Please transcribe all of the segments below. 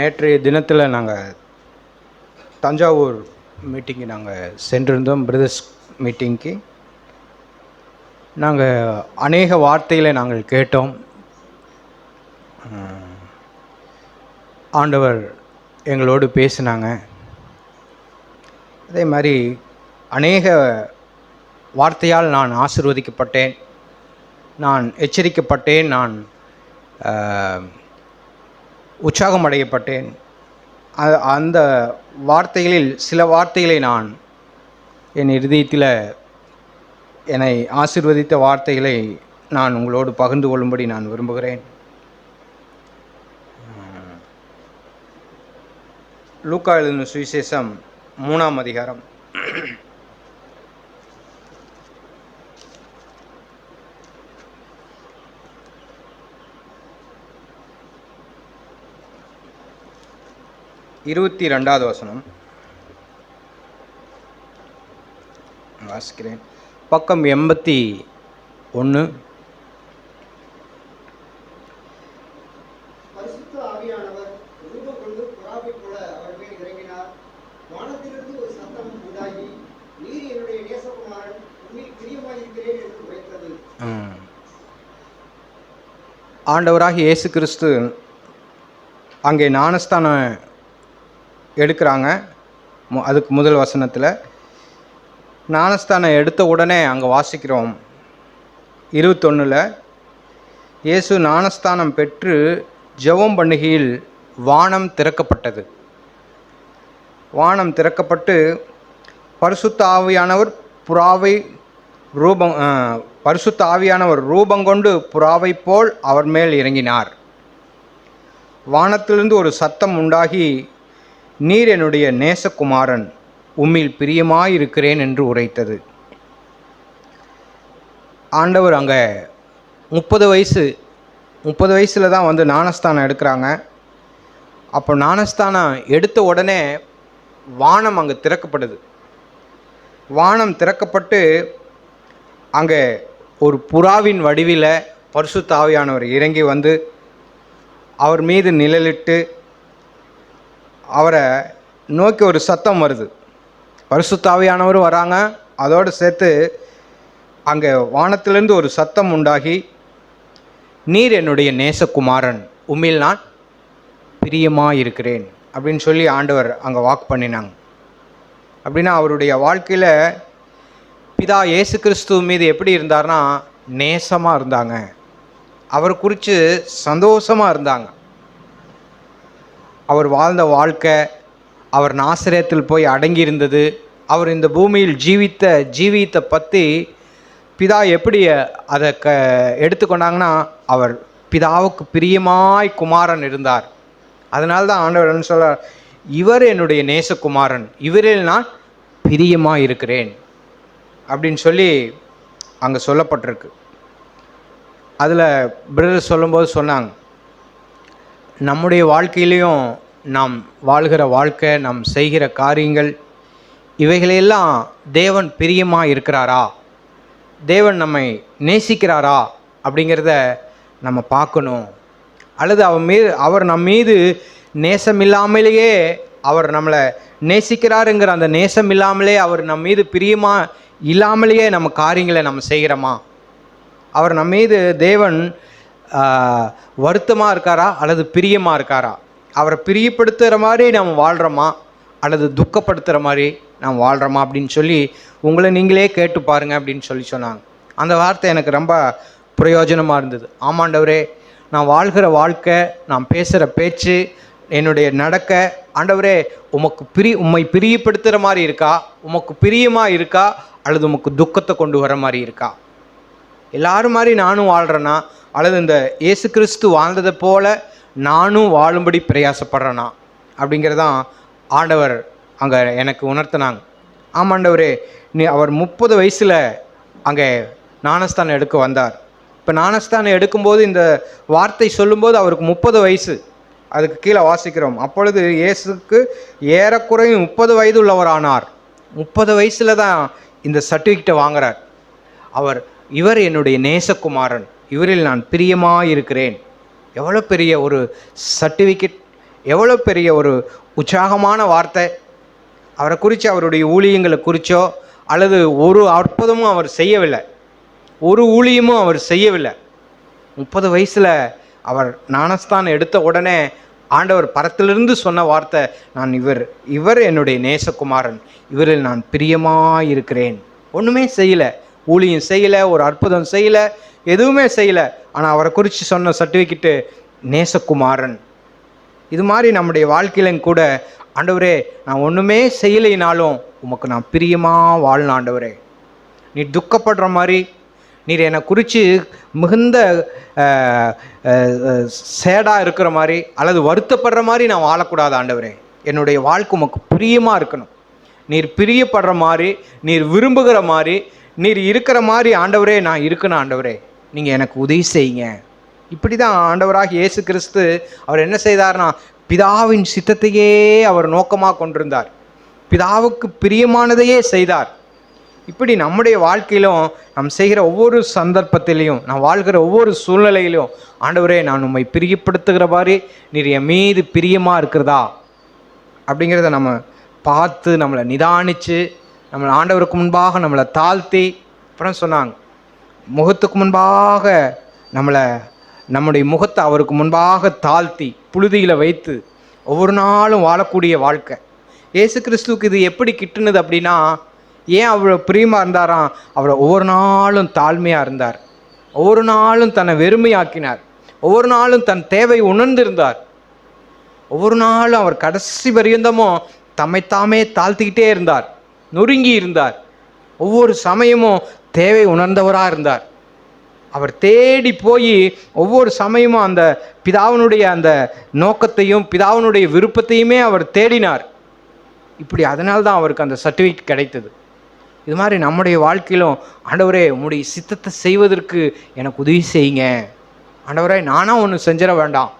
நேற்றைய தினத்தில் நாங்கள் தஞ்சாவூர் மீட்டிங்கு நாங்கள் சென்றிருந்தோம். பிரதர்ஸ் மீட்டிங்க்கு நாங்கள் அநேக வார்த்தைகளை நாங்கள் கேட்டோம். ஆண்டவர் எங்களோடு பேசினாங்க. அதே மாதிரி அநேக வார்த்தையால் நான் ஆசீர்வதிக்கப்பட்டேன், நான் எச்சரிக்கப்பட்டேன், நான் உற்சாகம் அடையப்பட்டேன். அந்த வார்த்தைகளில் சில வார்த்தைகளை நான் என் இருதயத்தில் என்னை ஆசீர்வதித்த வார்த்தைகளை நான் உங்களோடு பகிர்ந்து கொள்ளும்படி நான் விரும்புகிறேன். லூக்கா எழுதின சுவிசேஷம் 3ஆம் அதிகாரம் 22வது வசனம் வாசிக்கிறேன். பக்கம் 81. ஆண்டவராகிய இயேசு கிறிஸ்து அங்கே ஞானஸ்தானம் எடுக்கிறாங்க. அதுக்கு முதல் வசனத்தில் ஞானஸ்தானம் எடுத்த உடனே அங்கே வாசிக்கிறோம் 21. இயேசு ஞானஸ்தானம் பெற்று ஜெபம் பண்ணுகையில் வானம் திறக்கப்பட்டது. வானம் திறக்கப்பட்டு பரிசுத்த ஆவியானவர் ரூபங்கொண்டு புறாவை போல் அவர் மேல் இறங்கினார். வானத்திலிருந்து ஒரு சத்தம் உண்டாகி, நீர் என்னுடைய நேசகுமாரன், உம்மில் பிரியமாயிருக்கிறேன் என்று உரைத்தது. ஆண்டவர் அங்கே 30 வயசில் தான் வந்து ஞானஸ்தானம் எடுக்கிறாங்க. அப்போ ஞானஸ்தானம் எடுத்த உடனே வானம் அங்கே திறக்கப்படுது. வானம் திறக்கப்பட்டு அங்கே ஒரு புறாவின் வடிவில் பரிசுத்த ஆவியானவர் இறங்கி வந்து அவர் மீது நிழலிட்டு அவரை நோக்கி ஒரு சத்தம் வருது. பரிசுத்த ஆவியானவரும் வராங்க. அதோடு சேர்த்து அங்கே வானத்திலிருந்து ஒரு சத்தம் உண்டாகி, நீர் என்னுடைய நேசகுமாரன், உம்மில் நான் பிரியமாயிருக்கிறேன் அப்படின்னு சொல்லி ஆண்டவர் அங்கே வாக்கு பண்ணினாங்க. அப்படின்னா அவருடைய வாழ்க்கையில் பிதா இயேசு கிறிஸ்து மீது எப்படி இருந்தார்னா நேசமாக இருந்தாங்க. அவர் குறித்து சந்தோஷமாக இருந்தாங்க. அவர் வாழ்ந்த வாழ்க்கை, அவர் நாசரேத்தில் போய் அடங்கியிருந்தது, அவர் இந்த பூமியில் ஜீவித்த பற்றி பிதா எப்படி அதை எடுத்துக்கொண்டாங்கன்னா, அவர் பிதாவுக்கு பிரியமாய் குமாரன் இருந்தார். அதனால தான் ஆண்டவர் என்ன சொல்றார், இவர் என்னுடைய நேசகுமாரன், இவரில் நான் பிரியமாக இருக்கிறேன் அப்படின்னு சொல்லி அங்கே சொல்லப்பட்டிருக்கு. அதில் பிரதர் சொல்லும்போது சொன்னாங்க, நம்முடைய வாழ்க்கையிலையும் நாம் வாழ்கிற வாழ்க்கை, நாம் செய்கிற காரியங்கள், இவைகளெல்லாம் தேவன் பிரியமாக இருக்கிறாரா, தேவன் நம்மை நேசிக்கிறாரா அப்படிங்கிறத நம்ம பார்க்கணும். அல்லது அவர் நம் மீது நேசமில்லாமலேயே அவர் நம்மளை நேசிக்கிறாருங்கிற அந்த நேசம் இல்லாமலே அவர் நம் மீது பிரியமாக இல்லாமலேயே நம்ம காரியங்களை நம்ம செய்கிறோமா, அவர் நம்ம மீது தேவன் வருத்தமாக இருக்காரா அல்லது பிரியமாக இருக்காரா, அவரை பிரியப்படுத்துகிற மாதிரி நம்ம வாழ்கிறோமா அல்லது துக்கப்படுத்துகிற மாதிரி நாம் வாழ்கிறோமா அப்படின்னு சொல்லி உங்களை நீங்களே கேட்டு பாருங்கள் அப்படின்னு சொல்லி சொன்னாங்க. அந்த வார்த்தை எனக்கு ரொம்ப பிரயோஜனமாக இருந்தது. ஆமாண்டவரே, நான் வாழ்கிற வாழ்க்கை, நான் பேசுகிற பேச்சு, என்னுடைய நடக்க, ஆண்டவரே உம்மை பிரியப்படுத்துகிற மாதிரி இருக்கா, உமக்கு பிரியமாக இருக்கா அல்லது உமக்கு துக்கத்தை கொண்டு வர மாதிரி இருக்கா, எல்லாரும் மாதிரி நானும் வாழ்கிறேன்னா அல்லது இந்த இயேசு கிறிஸ்து வாழ்ந்ததை போல நானும் வாழும்படி பிரயாசப்படுறேனா அப்படிங்கிறதான் ஆண்டவர் அங்கே எனக்கு உணர்த்தினாங்க. ஆமாண்டவரே, அவர் 30 வயசில் அங்கே ஞானஸ்தானம் எடுக்க வந்தார். இப்போ ஞானஸ்தானம் எடுக்கும்போது இந்த வார்த்தை சொல்லும்போது அவருக்கு 30 வயசு. அதுக்கு கீழே வாசிக்கிறோம், அப்பொழுது இயேசுக்கு ஏறக்குறையும் 30 வயது உள்ளவரானார். 30 வயசில் தான் இந்த சர்டிஃபிகேட்டை வாங்குறார். இவர் என்னுடைய நேசகுமாரன், இவரில் நான் பிரியமாக இருக்கிறேன். எவ்வளோ பெரிய ஒரு சர்டிஃபிகேட், எவ்வளோ பெரிய ஒரு உற்சாகமான வார்த்தை! அவரை குறித்து, அவருடைய ஊழியங்களை குறித்தோ அல்லது ஒரு அற்புதமும் அவர் செய்யவில்லை, ஒரு ஊழியமும் அவர் செய்யவில்லை. 30 வயசில் அவர் ஞானஸ்தானம் எடுத்த உடனே ஆண்டவர் பரத்திலிருந்து சொன்ன வார்த்தை, நான் இவர் என்னுடைய நேசகுமாரன், இவரில் நான் பிரியமாக இருக்கிறேன். ஒன்றுமே செய்யலை, ஊழியம் செய்யலை, ஒரு அற்புதம் செய்யலை, எதுவுமே செய்யலை. ஆனால் அவரை குறித்து சொன்ன சர்டிஃபிகேட்டு நேசகுமாரன். இது மாதிரி நம்முடைய வாழ்க்கையிலும் கூட, ஆண்டவரே நான் ஒன்றுமே செய்யலைனாலும் உமக்கு நான் பிரியமாக வாழணும் ஆண்டவரே. நீ துக்கப்படுற மாதிரி, நீர் என்னை குறித்து மிகுந்த சேடாக இருக்கிற மாதிரி அல்லது வருத்தப்படுற மாதிரி நான் வாழக்கூடாது ஆண்டவரே. என்னுடைய வாழ்க்கை உமக்கு பிரியமாக இருக்கணும். நீர் பிரியப்படுற மாதிரி, நீர் விரும்புகிற மாதிரி, நீர் இருக்கிற மாதிரி ஆண்டவரே நான் இருக்கணும் ஆண்டவரே. நீங்கள் எனக்கு உதவி செய்யுங்க. இப்படி தான் ஆண்டவராக இயேசு கிறிஸ்து அவர் என்ன செய்தார்னா, பிதாவின் சித்தத்தையே அவர் நோக்கமாக கொண்டிருந்தார், பிதாவுக்கு பிரியமானதையே செய்தார். இப்படி நம்முடைய வாழ்க்கையிலும் நாம் செய்கிற ஒவ்வொரு சந்தர்ப்பத்திலையும், நாம் வாழ்கிற ஒவ்வொரு சூழ்நிலையிலும், ஆண்டவரே நான் உம்மை பிரியப்படுத்துகிற மாதிரி நீர் என் மீது பிரியமாக இருக்கிறதா அப்படிங்கிறத நம்ம பார்த்து, நம்மளை நிதானித்து, நம்மளை ஆண்டவருக்கு முன்பாக நம்மளை தாழ்த்தி, அப்புறம் சொன்னாங்க, முகத்துக்கு முன்பாக நம்முடைய முகத்தை அவருக்கு முன்பாக தாழ்த்தி புழுதியில் வைத்து ஒவ்வொரு நாளும் வாழக்கூடிய வாழ்க்கை. இயேசு கிறிஸ்துவுக்கு இது எப்படி கிட்டுனது அப்படின்னா, ஏன் அவ்வளோ பிரியமாக இருந்தாராம்? அவரை ஒவ்வொரு நாளும் தாழ்மையாக இருந்தார், ஒவ்வொரு நாளும் தன்னை வெறுமையாக்கினார், ஒவ்வொரு நாளும் தன் தேவை உணர்ந்திருந்தார், ஒவ்வொரு நாளும் அவர் கடைசி பரியந்தமும் தம்மைத்தாமே தாழ்த்திக்கிட்டே இருந்தார், நொறுங்கி இருந்தார், ஒவ்வொரு சமயமும் தேவை உணர்ந்தவராக இருந்தார். அவர் தேடி போய் ஒவ்வொரு சமயமும் அந்த பிதாவினுடைய அந்த நோக்கத்தையும் பிதாவினுடைய விருப்பத்தையுமே அவர் தேடினார். இப்படி அதனால்தான் அவருக்கு அந்த சர்டிஃபிகேட் கிடைத்தது. இது மாதிரி நம்முடைய வாழ்க்கையிலும், ஆண்டவரே உம்முடைய சித்தத்தை செய்வதற்கு எனக்கு உதவி செய்யுங்க ஆண்டவரே. நானாக ஒன்று செஞ்சிட வேண்டாம்,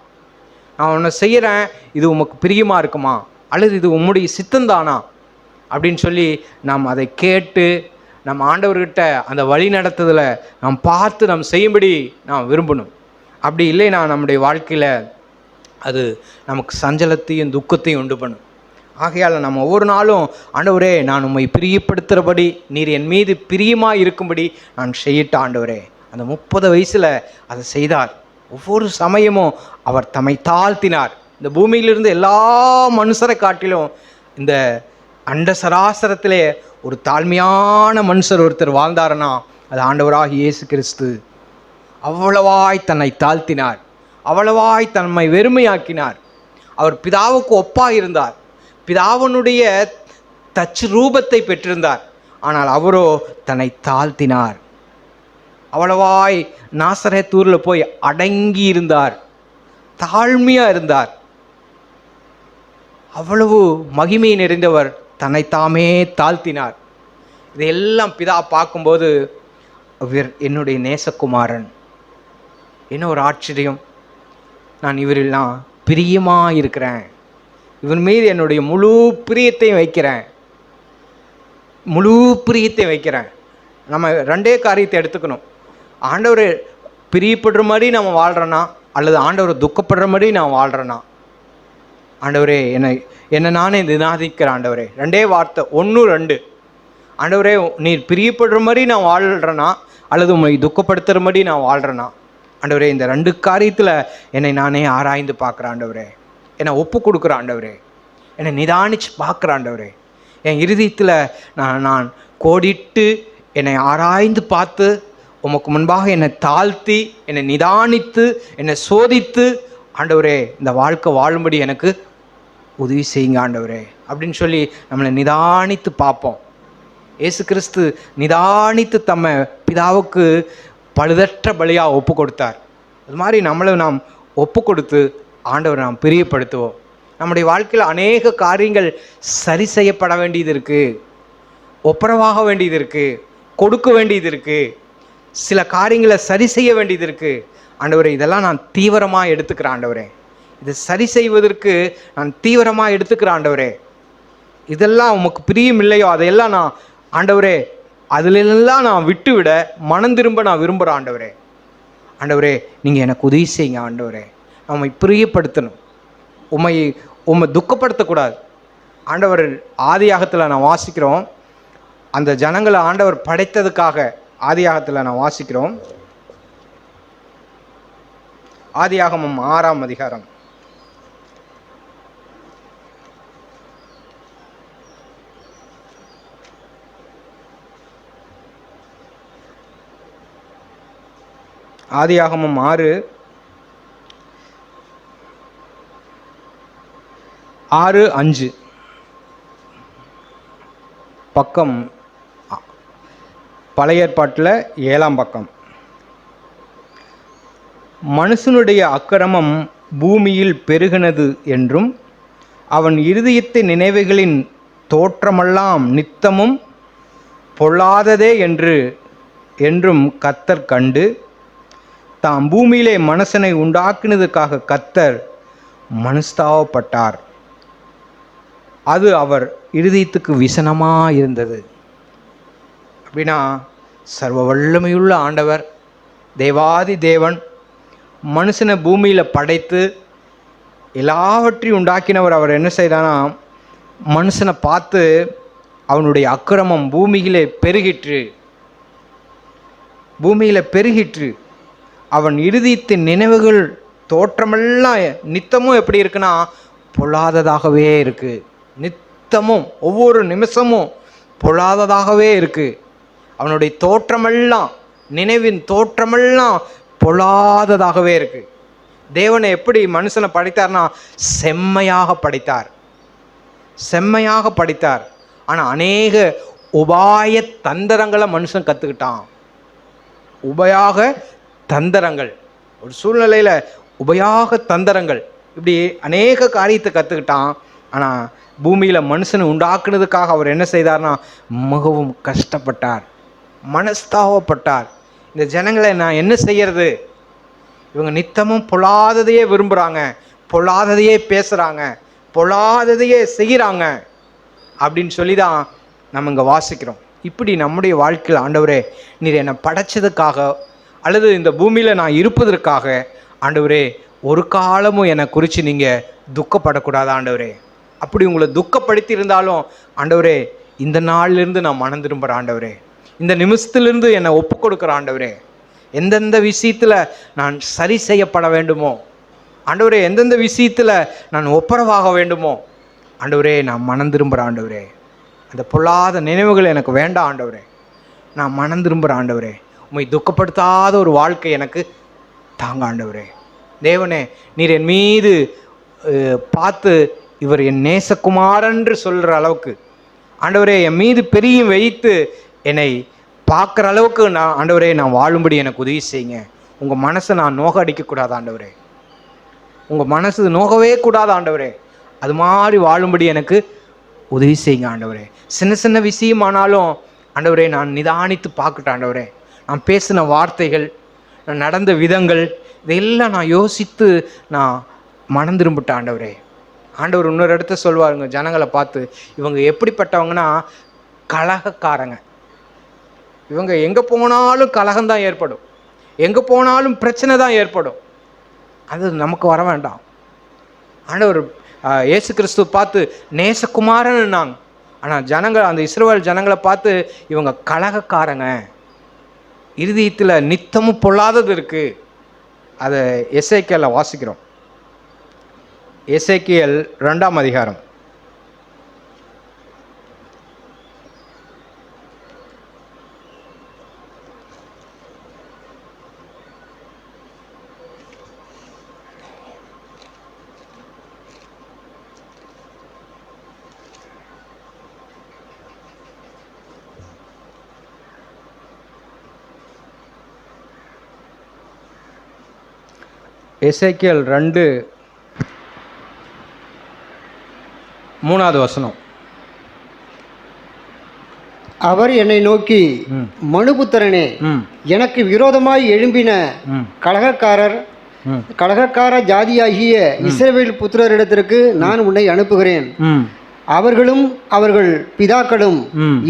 நான் ஒன்று செய்கிறேன், இது உமக்கு பிரியமாக இருக்குமா அல்லது இது உம்முடைய சித்தந்தானா அப்படின்னு சொல்லி நாம் அதை கேட்டு நம்ம ஆண்டவர்கிட்ட அந்த வழி நடத்துதலை நாம் பார்த்து நாம் செய்யும்படி நாம் விரும்பணும். அப்படி இல்லைன்னா நம்முடைய வாழ்க்கையில் அது நமக்கு சஞ்சலத்தையும் துக்கத்தையும் உண்டு பண்ணும். ஆகையால் நம்ம ஒவ்வொரு நாளும், ஆண்டவரே நான் உம்மை பிரியப்படுத்துகிறபடி, நீர் என் மீது பிரியமாக இருக்கும்படி நான் செய்யிட்ட ஆண்டவரே. அந்த 30 வயசில் அதை செய்தார். ஒவ்வொரு சமயமும் அவர் தம்மை தாழ்த்தினார். இந்த பூமியிலிருந்து எல்லா மனுஷரை காட்டிலும் இந்த அண்ட சராசரத்திலே ஒரு தாழ்மையான மனுஷர் ஒருத்தர் வாழ்ந்தாருன்னா அது ஆண்டவராக இயேசு கிறிஸ்து. அவ்வளவாய் தன்னை தாழ்த்தினார், அவ்வளவாய் தன்மை வெறுமையாக்கினார். அவர் பிதாவுக்கு ஒப்பாக இருந்தார், பிதாவினுடைய தச்சு ரூபத்தை பெற்றிருந்தார். ஆனால் அவரோ தன்னை தாழ்த்தினார். அவ்வளவாய் நாசரேத்தூரில் போய் அடங்கி இருந்தார், தாழ்மையாக இருந்தார். அவ்வளவு மகிமை நிறைந்தவர் தன்னைத்தாமே தாழ்த்தினார். இதையெல்லாம் பிதா பார்க்கும்போது, இவர் என்னுடைய நேசகுமாரன், என்ன ஒரு ஆச்சரியம், நான் இவரெல்லாம் பிரியமாக இருக்கிறேன், இவன் மீது என்னுடைய முழு பிரியத்தையும் வைக்கிறேன், முழு பிரியத்தையும் வைக்கிறேன். நம்ம ரெண்டே காரியத்தை எடுத்துக்கணும். ஆண்டவர் பிரியப்படுற மாதிரி நம்ம வாழ்கிறோன்னா அல்லது ஆண்டவர் துக்கப்படுற மாதிரி நான் வாழ்கிறேன்னா, ஆண்டவரே என்னை நானே நிதானிக்கிறேன் ஆண்டவரே. ரெண்டே வார்த்தை, 1 2. ஆண்டவரே நீர் பிரியப்படுற மாதிரி நான் வாழ்கிறேன்னா அல்லது உண்மை துக்கப்படுத்துகிற மாதிரி நான் வாழ்கிறேன்னா, ஆண்டவரே இந்த 2 காரியத்தில் என்னை நானே ஆராய்ந்து பார்க்குறேன் ஆண்டவரே. என்னை ஒப்பு கொடுக்குறேன் ஆண்டவரே, என்னை நிதானித்து பார்க்குறேன் ஆண்டவரே. என் இருதயத்தில் நான் கோடிட்டு என்னை ஆராய்ந்து பார்த்து உமக்கு முன்பாக என்னை தாழ்த்தி என்னை நிதானித்து என்னை சோதித்து, ஆண்டவரே இந்த வாழ்க்கை வாழும்படி எனக்கு உதவி செய்யுங்க ஆண்டவரே அப்படின்னு சொல்லி நம்மளை நிதானித்து பார்ப்போம். இயேசு கிறிஸ்து நிதானித்து தம்மை பிதாவுக்கு பழுதற்ற பலியாக ஒப்பு கொடுத்தார். அது மாதிரி நம்மளை நாம் ஒப்பு கொடுத்து ஆண்டவரை நாம் பிரியப்படுத்துவோம். நம்முடைய வாழ்க்கையில் அநேக காரியங்கள் சரி செய்யப்பட வேண்டியது இருக்குது, ஒப்புரவாக வேண்டியது இருக்குது, கொடுக்க வேண்டியது இருக்குது, சில காரியங்களை சரி செய்ய வேண்டியது இருக்குது. ஆண்டவரே இதெல்லாம் நான் தீவிரமாக எடுத்துக்கிறேன் ஆண்டவரே, இதை சரி செய்வதற்கு நான் தீவிரமாக எடுத்துக்கிறேன் ஆண்டவரே. இதெல்லாம் உமக்கு பிரியம் இல்லையோ அதையெல்லாம் நான் ஆண்டவரே அதிலெல்லாம் நான் விட்டு விட மனம் திரும்ப நான் விரும்புகிறேன் ஆண்டவரே. ஆண்டவரே நீங்கள் எனக்கு உதவி செய்யுங்க ஆண்டவரே, நம்மை பிரியப்படுத்தணும். உம்மை துக்கப்படுத்தக்கூடாது. ஆண்டவர் ஆதியாகத்தில் நான் வாசிக்கிறோம், அந்த ஜனங்களை ஆண்டவர் படைத்ததுக்காக ஆதியாகத்தில் நான் வாசிக்கிறோம். ஆதியாகமம் 6ஆம் அதிகாரம். ஆதியாகமம் 6:5 பக்கம், பழைய ஏற்பாட்டில் 7ஆம் பக்கம். மனுஷனுடைய அக்கிரமம் பூமியில் பெருகினது என்றும் அவன் இருதயத்து நினைவுகளின் தோற்றமெல்லாம் நித்தமும் பொல்லாததே என்றும் கர்த்தர் கண்டு தாம் பூமியிலே மனுஷனை உண்டாக்கினதுக்காக கர்த்தர் மனஸ்தாபப்பட்டார். அது அவர் இருதயத்துக்கு விசனமாக இருந்தது. அப்படின்னா சர்வ வல்லமையுள்ள ஆண்டவர் தேவாதி தேவன் மனுஷனை பூமியில் படைத்து எல்லாவற்றையும் உண்டாக்கினவர். அவர் என்ன செய்தானா, மனுஷனை பார்த்து அவனுடைய அக்கிரமம் பூமியிலே பெருகிற்று, அவன் இருதயத்தின் நினைவுகள் தோற்றமெல்லாம் நித்தமும் எப்படி இருக்குன்னா பொல்லாததாகவே இருக்கு. நித்தமும் ஒவ்வொரு நிமிஷமும் பொல்லாததாகவே இருக்கு. அவனுடைய தோற்றமெல்லாம், நினைவின் தோற்றமெல்லாம் பொல்லாததாகவே இருக்கு. தேவனை எப்படி மனுஷனை படைத்தார்னா செம்மையாக படைத்தார். ஆனால் அநேக உபாய தந்திரங்களை மனுஷன் கற்றுக்கிட்டான். உபயாக தந்திரங்கள், ஒரு சூழ்நிலையில் உபயாக தந்திரங்கள், இப்படி அநேக காரியத்தை கற்றுக்கிட்டான். ஆனால் பூமியில் மனுஷனை உண்டாக்குனதுக்காக அவர் என்ன செய்தார்னா மிகவும் கஷ்டப்பட்டார், மனஸ்தாபப்பட்டார். இந்த ஜனங்களை நான் என்ன செய்யறது, இவங்க நித்தமும் பொல்லாததையே விரும்புகிறாங்க, பொல்லாததையே பேசுகிறாங்க, பொல்லாததையே செய்கிறாங்க அப்படின்னு சொல்லி தான் நம்ம இங்கே வாசிக்கிறோம். இப்படி நம்முடைய வாழ்க்கையில் ஆண்டவரே நீர் என்னை படைச்சதுக்காக அல்லது இந்த பூமியில் நான் இருப்பதற்காக ஆண்டவரே ஒரு காலமும் என்னை குறித்து நீங்கள் துக்கப்படக்கூடாது ஆண்டவரே. அப்படி உங்களை துக்கப்படுத்தி இருந்தாலும் ஆண்டவரே இந்த நாளிலிருந்து நான் மனம் திரும்புகிறேன் ஆண்டவரே, இந்த நிமிஷத்திலிருந்து என்னை ஒப்பு கொடுக்குற ஆண்டவரே. எந்தெந்த விஷயத்தில் நான் சரி செய்யப்பட வேண்டுமோ ஆண்டவரே, எந்தெந்த விஷயத்தில் நான் ஒப்புரவாக வேண்டுமோ ஆண்டவரே, நான் மனம் திரும்புகிறேன் ஆண்டவரே. அந்த பொல்லாத நினைவுகள் எனக்கு வேண்டாம் ஆண்டவரே, நான் மனம் திரும்புகிறேன் ஆண்டவரே. உம்மை துக்கப்படுத்தாத ஒரு வாழ்க்கை எனக்கு தாங்க ஆண்டவரே. தேவனே நீர் என் மீது பார்த்து இவர் என் நேசகுமாரன்று சொல்கிற அளவுக்கு ஆண்டவரே என் மீது பெரிய வைத்து என்னை பார்க்குற அளவுக்கு நான் ஆண்டவரே நான் வாழும்படி எனக்கு உதவி செய்யுங்க. உங்கள் மனசை நான் நோக அடிக்கக்கூடாது ஆண்டவரே, உங்கள் மனசு நோகவே கூடாது ஆண்டவரே. அது மாதிரி வாழும்படி எனக்கு உதவி செய்யுங்க ஆண்டவரே. சின்ன சின்ன விஷயமானாலும் ஆண்டவரே நான் நிதானித்து பார்க்கட்டேன் ஆண்டவரே. நான் பேசின வார்த்தைகள், நான் நடந்த விதங்கள், இதெல்லாம் நான் யோசித்து நான் மனம் திரும்பிட்டேன் ஆண்டவரே. ஆண்டவர் இன்னொரு இடத்த சொல்வாருங்க ஜனங்களை பார்த்து, இவங்க எப்படிப்பட்டவங்கன்னா கலகக்காரங்க. இவங்க எங்கே போனாலும் கலகம்தான் ஏற்படும், எங்கே போனாலும் பிரச்சனை தான் ஏற்படும். அது நமக்கு வர வேண்டாம். ஆண்டவர் இயேசு கிறிஸ்துவ பார்த்து நேசகுமாரன்னாங்க. ஆனால் ஜனங்கள், அந்த இஸ்ரவேல் ஜனங்களை பார்த்து இவங்க கலகக்காரங்க, இருதயத்தில் நித்தமும் பொல்லாதது இருக்குது. அதை எசேக்கியேலில் வாசிக்கிறோம். எசேக்கியேல் 2ஆம் அதிகாரம். எசேக்கியேல் 2:3 வசனம். அவர் என்னை நோக்கி, மனுபுத்திரனே, எனக்கு விரோதமாய் எழும்பின கலகக்கார ஜாதியாகிய இஸ்ரவேல் புத்திரரிடத்திற்கு நான் உன்னை அனுப்புகிறேன். அவர்களும் அவர்கள் பிதாக்களும்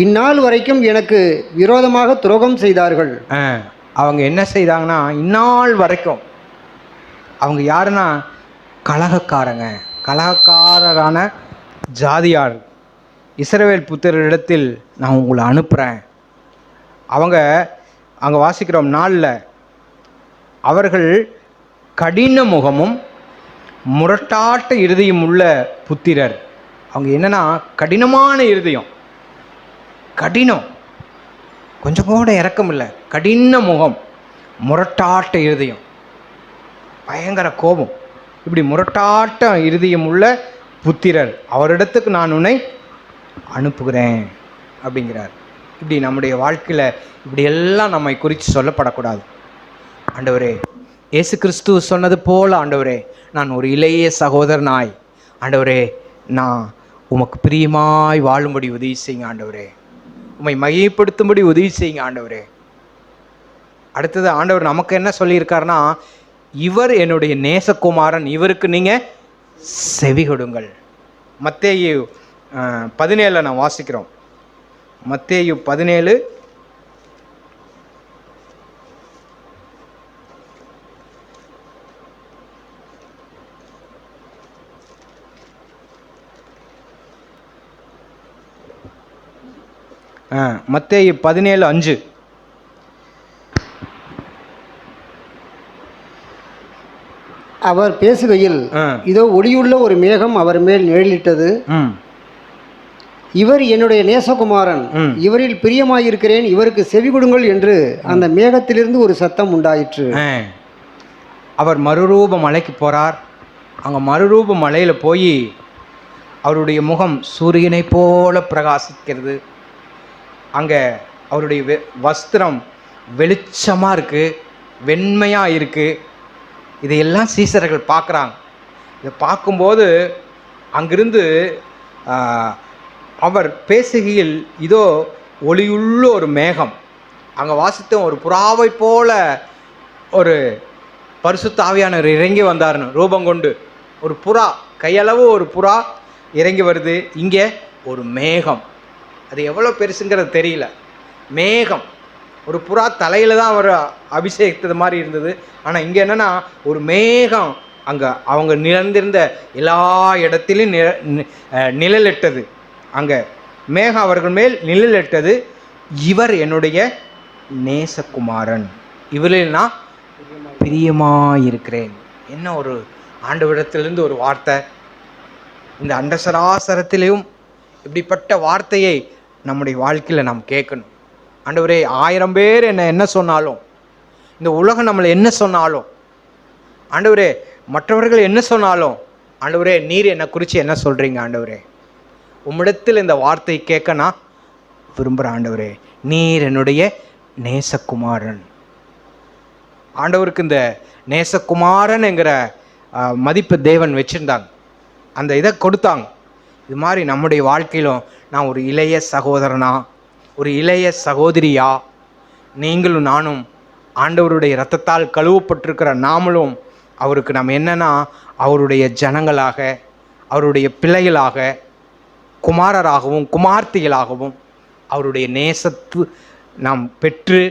இந்நாள் வரைக்கும் எனக்கு விரோதமாக துரோகம் செய்தார்கள். அவங்க என்ன செய்தாங்கன்னா இந்நாள் வரைக்கும் அவங்க யாருன்னா கலகக்காரங்க. கலகக்காரரான ஜாதியார் இஸ்ரவேல் புத்திரரிடத்தில் நான் உங்களை அனுப்புகிறேன். அவங்க அங்கே வாசிக்கிறோம் நாளில் அவர்கள் கடின முகமும் முரட்டாட்ட இருதயம் உள்ள புத்திரர். அவங்க என்னன்னா கடினமான இருதயம், கடினம், கொஞ்சம் கூட இரக்கம் இல்லை, கடின முகம், முரட்டாட்ட இருதயம், பயங்கர கோபம், இப்படி முரட்டாட்ட இருதயம் உள்ள புத்திரர், அவரிடத்துக்கு நான் உன்னை அனுப்புகிறேன் அப்படிங்கிறார். இப்படி நம்முடைய வாழ்க்கையில் இப்படியெல்லாம் நம்மை குறித்து சொல்லப்படக்கூடாது. ஆண்டவரே, இயேசு கிறிஸ்து சொன்னது போல் ஆண்டவரே, நான் ஒரு இளைய சகோதரனாய் ஆண்டவரே நான் உமக்கு பிரியமாய் வாழும்படி உதவி செய்யுங்க ஆண்டவரே, உம்மை மையப்படுத்தும்படி உதவி செய்யுங்க ஆண்டவரே. அடுத்தது ஆண்டவர் நமக்கு என்ன சொல்லியிருக்காருன்னா, இவர் என்னுடைய நேசகுமாரன், இவருக்கு நீங்கள் செவி கொடுங்கள். மத்தேயு 17 நான் வாசிக்கிறோம். மத்தேயு 17 மத்தேயு 17:5. அவர் பேசுகையில் இதோ ஒளியுள்ள ஒரு மேகம் அவர் மேல் நிழலிட்டது. இவர் என்னுடைய நேசகுமாரன், இவரில் பிரியமாயிருக்கிறேன், இவருக்கு செவி கொடுங்கள் என்று அந்த மேகத்திலிருந்து ஒரு சத்தம் உண்டாயிற்று. அவர் மறுரூப மலைக்கு போகிறார். அங்கே மறுரூப மலையில் போய் அவருடைய முகம் சூரியனை போல பிரகாசிக்கிறது. அங்கே அவருடைய வஸ்திரம் வெளிச்சமாக இருக்குது, வெண்மையாக இருக்குது. இதையெல்லாம் சீசர்கள் பார்க்குறாங்க. இதை பார்க்கும்போது அங்கிருந்து அவர் பேசுகையில் இதோ ஒளியுள்ள ஒரு மேகம், அங்கே வாசித்த ஒரு புறாவை போல ஒரு பரிசுத்த ஆவியானவர் இறங்கி வந்தார்னு ரூபம் கொண்டு, ஒரு புறா, கையளவு ஒரு புறா இறங்கி வருது. இங்கே ஒரு மேகம், அது எவ்வளோ பெருசுங்கிறது தெரியல, மேகம், ஒரு புறா தலையில் தான் அவர் அபிஷேகித்தது மாதிரி இருந்தது. ஆனால் இங்கே என்னென்னா ஒரு மேகம் அங்கே அவங்க நிலந்திருந்த எல்லா இடத்திலும் நிழலிட்டது. அங்கே மேகம் அவர்கள் மேல் நிழலிட்டது. இவர் என்னுடைய நேசகுமாரன், இவரில் நான் பிரியமாயிருக்கிறேன். என்ன ஒரு ஆண்டவரிடத்திலிருந்து ஒரு வார்த்தை! இந்த அண்டசராசரத்திலையும் இப்படிப்பட்ட வார்த்தையை நம்முடைய வாழ்க்கையில் நாம் கேட்கணும். ஆண்டவரே, 1000 பேர் என்ன சொன்னாலும், இந்த உலகம் நம்மளை என்ன சொன்னாலும், ஆண்டவரே மற்றவர்கள் என்ன சொன்னாலும், ஆண்டவரே நீர் என்னை குறித்து என்ன சொல்கிறீங்க ஆண்டவரே? உம்மிடத்தில் இந்த வார்த்தை கேட்க நான் விரும்புகிறேன் ஆண்டவரே. நீர் என்னுடைய நேசகுமாரன். ஆண்டவருக்கு இந்த நேசகுமாரன் என்கிற மதிப்பு தேவன் வச்சுருந்தாங்க, அந்த இதை கொடுத்தாங்க. இது மாதிரி நம்முடைய வாழ்க்கையிலும் நான் ஒரு இளைய சகோதரனா, ஒரு இளைய சகோதரியா, நீங்களும் நானும் ஆண்டவருடைய இரத்தத்தால் கழுவப்பட்டிருக்கிற நாமளும் அவருக்கு நம்ம என்னன்னா அவருடைய ஜனங்களாக, அவருடைய பிள்ளைகளாக, குமாரராகவும் குமார்த்திகளாகவும் அவருடைய நேசத்து நாம் பெற்று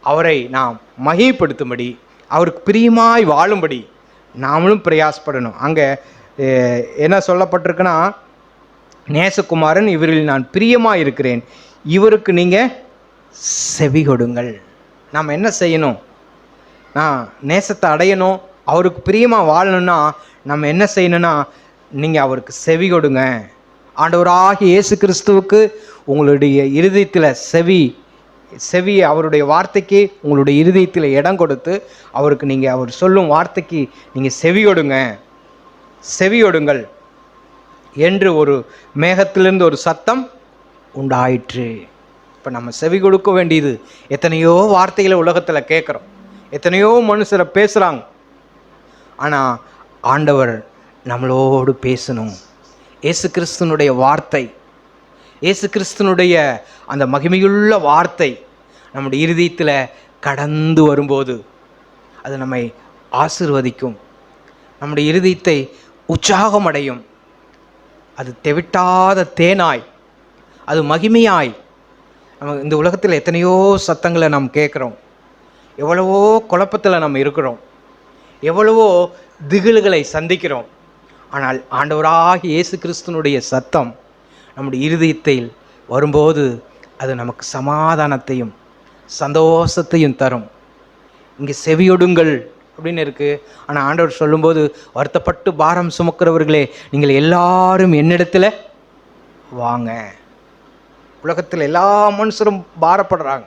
அவரை நாம் மகிமைப்படுத்தும்படி, அவருக்கு பிரியமாய் வாழும்படி நாமளும் பிரயாசப்படணும். அங்கே என்ன சொல்லப்பட்டிருக்குன்னா, நேசகுமாரன், இவரில் நான் பிரியமாக இருக்கிறேன், இவருக்கு நீங்கள் செவி கொடுங்கள். நாம் என்ன செய்யணும்? நான் நேசத்தை அடையணும், அவருக்கு பிரியமாக வாழணும்னா நம்ம என்ன செய்யணும்னா, நீங்கள் அவருக்கு செவி கொடுங்க. ஆண்டவராகிய இயேசு கிறிஸ்துவுக்கு உங்களுடைய இருதயத்தில் செவி அவருடைய வார்த்தைக்கு உங்களுடைய இருதயத்தில் இடம் கொடுத்து அவருக்கு நீங்கள் அவர் சொல்லும் வார்த்தைக்கு நீங்கள் செவி கொடுங்கள் என்று ஒரு மேகத்திலிருந்து ஒரு சத்தம் உண்டாயிற்று. இப்போ நம்ம செவி கொடுக்க வேண்டியது, எத்தனையோ வார்த்தைகளை உலகத்தில் கேட்குறோம், எத்தனையோ மனுஷரை பேசுகிறாங்க. ஆனால் ஆண்டவர் நம்மளோடு பேசணும். இயேசு கிறிஸ்துனுடைய வார்த்தை, இயேசு கிறிஸ்துனுடைய அந்த மகிமையுள்ள வார்த்தை நம்முடைய இருதயத்தில் கடந்து வரும்போது அது நம்மை ஆசீர்வதிக்கும், நம்முடைய இருதயத்தை உற்சாகமடையும். அது தெவிட்டாத தேனாய், அது மகிமையாய். நம்ம இந்த உலகத்தில் எத்தனையோ சத்தங்களை நாம் கேட்குறோம், எவ்வளவோ குழப்பத்தில் நம்ம இருக்கிறோம், எவ்வளவோ திகில்களை சந்திக்கிறோம். ஆனால் ஆண்டவராகிய இயேசு கிறிஸ்துனுடைய சத்தம் நம்முடைய இருதயத்தில் வரும்போது அது நமக்கு சமாதானத்தையும் சந்தோஷத்தையும் தரும். இங்கே செவியொடுங்கள் அப்படின்னு இருக்குது. ஆனால் ஆண்டவர் சொல்லும்போது, வருத்தப்பட்டு பாரம் சுமக்கிறவர்களே நீங்கள் எல்லாரும் என்னிடத்தில் வாங்க. உலகத்தில் எல்லா மனுஷரும் பாரப்படுறாங்க.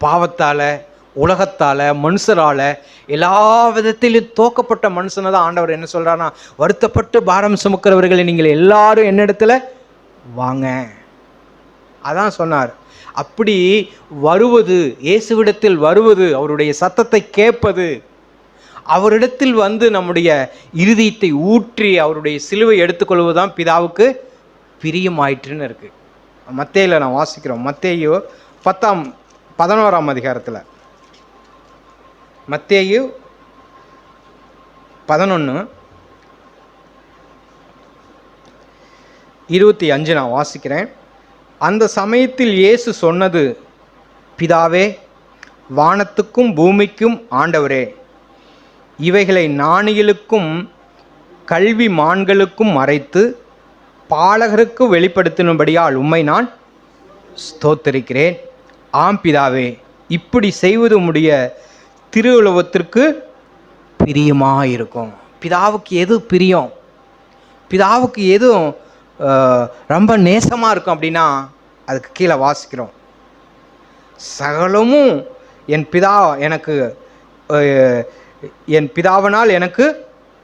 பாவத்தால், உலகத்தால், மனுஷரால், எல்லா விதத்திலும் தோக்கப்பட்ட மனுஷனை தான் ஆண்டவர் என்ன சொல்கிறான்னா, வருத்தப்பட்டு பாரம் சுமக்கிறவர்களை நீங்கள் எல்லாரும் என்னிடத்தில் வாங்க. அதான் சொன்னார். அப்படி வருவது, இயேசுவிடத்தில் வருவது, அவருடைய சத்தத்தை கேட்பது, அவரிடத்தில் வந்து நம்முடைய இருதயத்தை ஊற்றி அவருடைய சிலுவை எடுத்துக்கொள்வதுதான் பிதாவுக்கு பிரியமாயிற்றுன்னு இருக்குது. மத்தேயில நான் வாசிக்கிறோம். மத்தேயு 11ஆம் அதிகாரத்தில், மத்தேயு 11:25 நான் வாசிக்கிறேன். அந்த சமயத்தில் இயேசு சொன்னது, பிதாவே, வானத்துக்கும் பூமிக்கும் ஆண்டவரே, இவைகளை ஞானிகளுக்கும் கல்வி மான்களுக்கும் மறைத்து பாலகருக்கு வெளிப்படுத்தினபடியால் உம்மை நான் ஸ்தோத்தரிக்கிறேன். ஆம் பிதாவே, இப்படி செய்வது உம்முடைய திருவுளவத்திற்கு பிரியமாயிருக்கும். பிதாவுக்கு எது பிரியம், பிதாவுக்கு எதுவும் ரொம்ப நேசமாக இருக்கும் அப்படின்னா அதுக்கு கீழே வாசிக்கிறோம். சகலமும் என் பிதாவினால் எனக்கு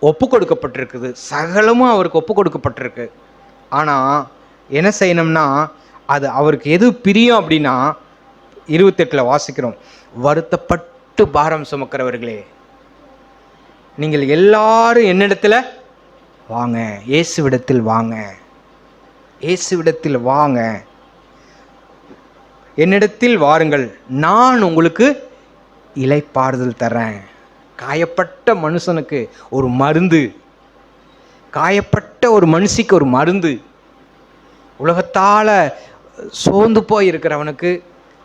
ஒப்பு கொடுக்கப்பட்டிருக்குது. சகலமும் அவருக்கு ஒப்பு கொடுக்கப்பட்டிருக்கு. ஆனால் என்ன செய்யணும்னா, அது அவருக்கு எது பிரியம் அப்படின்னா 28 வாசிக்கிறோம். வருத்தப்பட்டு பாரம் சுமக்கிறவர்களே நீங்கள் எல்லாரும் என்னிடத்தில் வாங்க, இயேசுவிடத்தில் வாங்க, இயேசுவிடத்தில் வாங்க, என்னிடத்தில் வாருங்கள், நான் உங்களுக்கு இளைப்பாறுதல் தரேன். காயப்பட்ட மனுஷனுக்கு ஒரு மருந்து, காயப்பட்ட ஒரு மனுஷிக்கு ஒரு மருந்து. உலகத்தால் சோர்ந்து போயிருக்கிறவனுக்கு,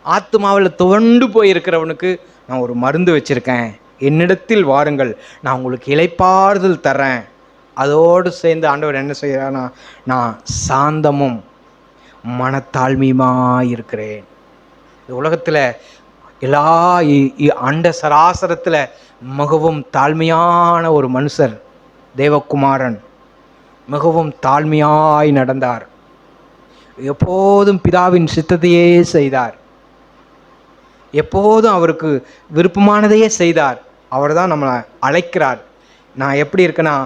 ஆத்மாவில் துவண்டு போயிருக்கிறவனுக்கு நான் ஒரு மருந்து வச்சுருக்கேன். என்னிடத்தில் வாருங்கள், நான் உங்களுக்கு இளைப்பாறுதல் தரேன். அதோடு சேர்ந்து ஆண்டவர் என்ன செய்கிறான்னா, நான் சாந்தமும் மனத்தாழ்மையுமாக இருக்கிறேன். இந்த உலகத்தில் எல்லா அண்ட சராசரத்தில் மிகவும் தாழ்மையான ஒரு மனுஷர் தேவகுமாரன் மிகவும் தாழ்மையாய் நடந்தார். எப்போதும் பிதாவின் சித்தத்தையே செய்தார். எப்போதும் அவருக்கு விருப்பமானதையே செய்தார். அவர் தான் நம்மளை அழைக்கிறார். நான் எப்படி இருக்கேன்னா,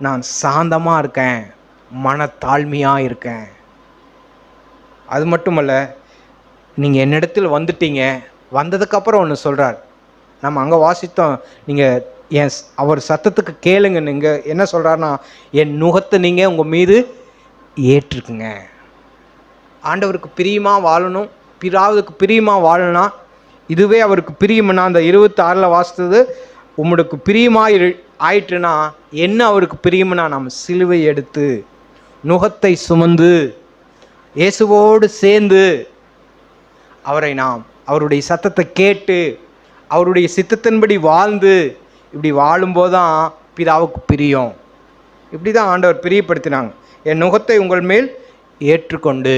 நான் சாந்தமாக இருக்கேன், மனத்தாழ்மையாக இருக்கேன். அது மட்டுமல்ல, நீங்கள் என்னிடத்தில் வந்துட்டீங்க, வந்ததுக்கப்புறம் ஒன்று சொல்கிறார். நம்ம அங்கே வாசித்தோம், நீங்கள் அவர் சத்தத்துக்கு கேளுங்க. நீங்கள் என்ன சொல்கிறாருன்னா, என் நுகத்தை நீங்கள் உங்கள் மீது ஏற்றுக்குங்க. ஆண்டவருக்கு பிரியமாக வாழணும், பிறாவுக்கு பிரியமாக வாழணும்னா இதுவே அவருக்கு பிரியம்னா, அந்த 26 வாசித்தது உம்முக்கு பிரியமாக ஆயிட்டுனா என்ன அவருக்கு பிரியம்னா, நம்ம சிலுவை எடுத்து நுகத்தை சுமந்து இயேசுவோடு சேர்ந்து அவரை நாம் அவருடைய சத்தத்தை கேட்டு அவருடைய சித்தத்தின்படி வாழ்ந்து இப்படி வாழும்போது தான் பிதாவுக்கு பிரியம். இப்படி தான் ஆண்டவர் பிரியப்படுத்தினாங்க. என் நுகத்தை உங்கள் மேல் ஏற்றுக்கொண்டு,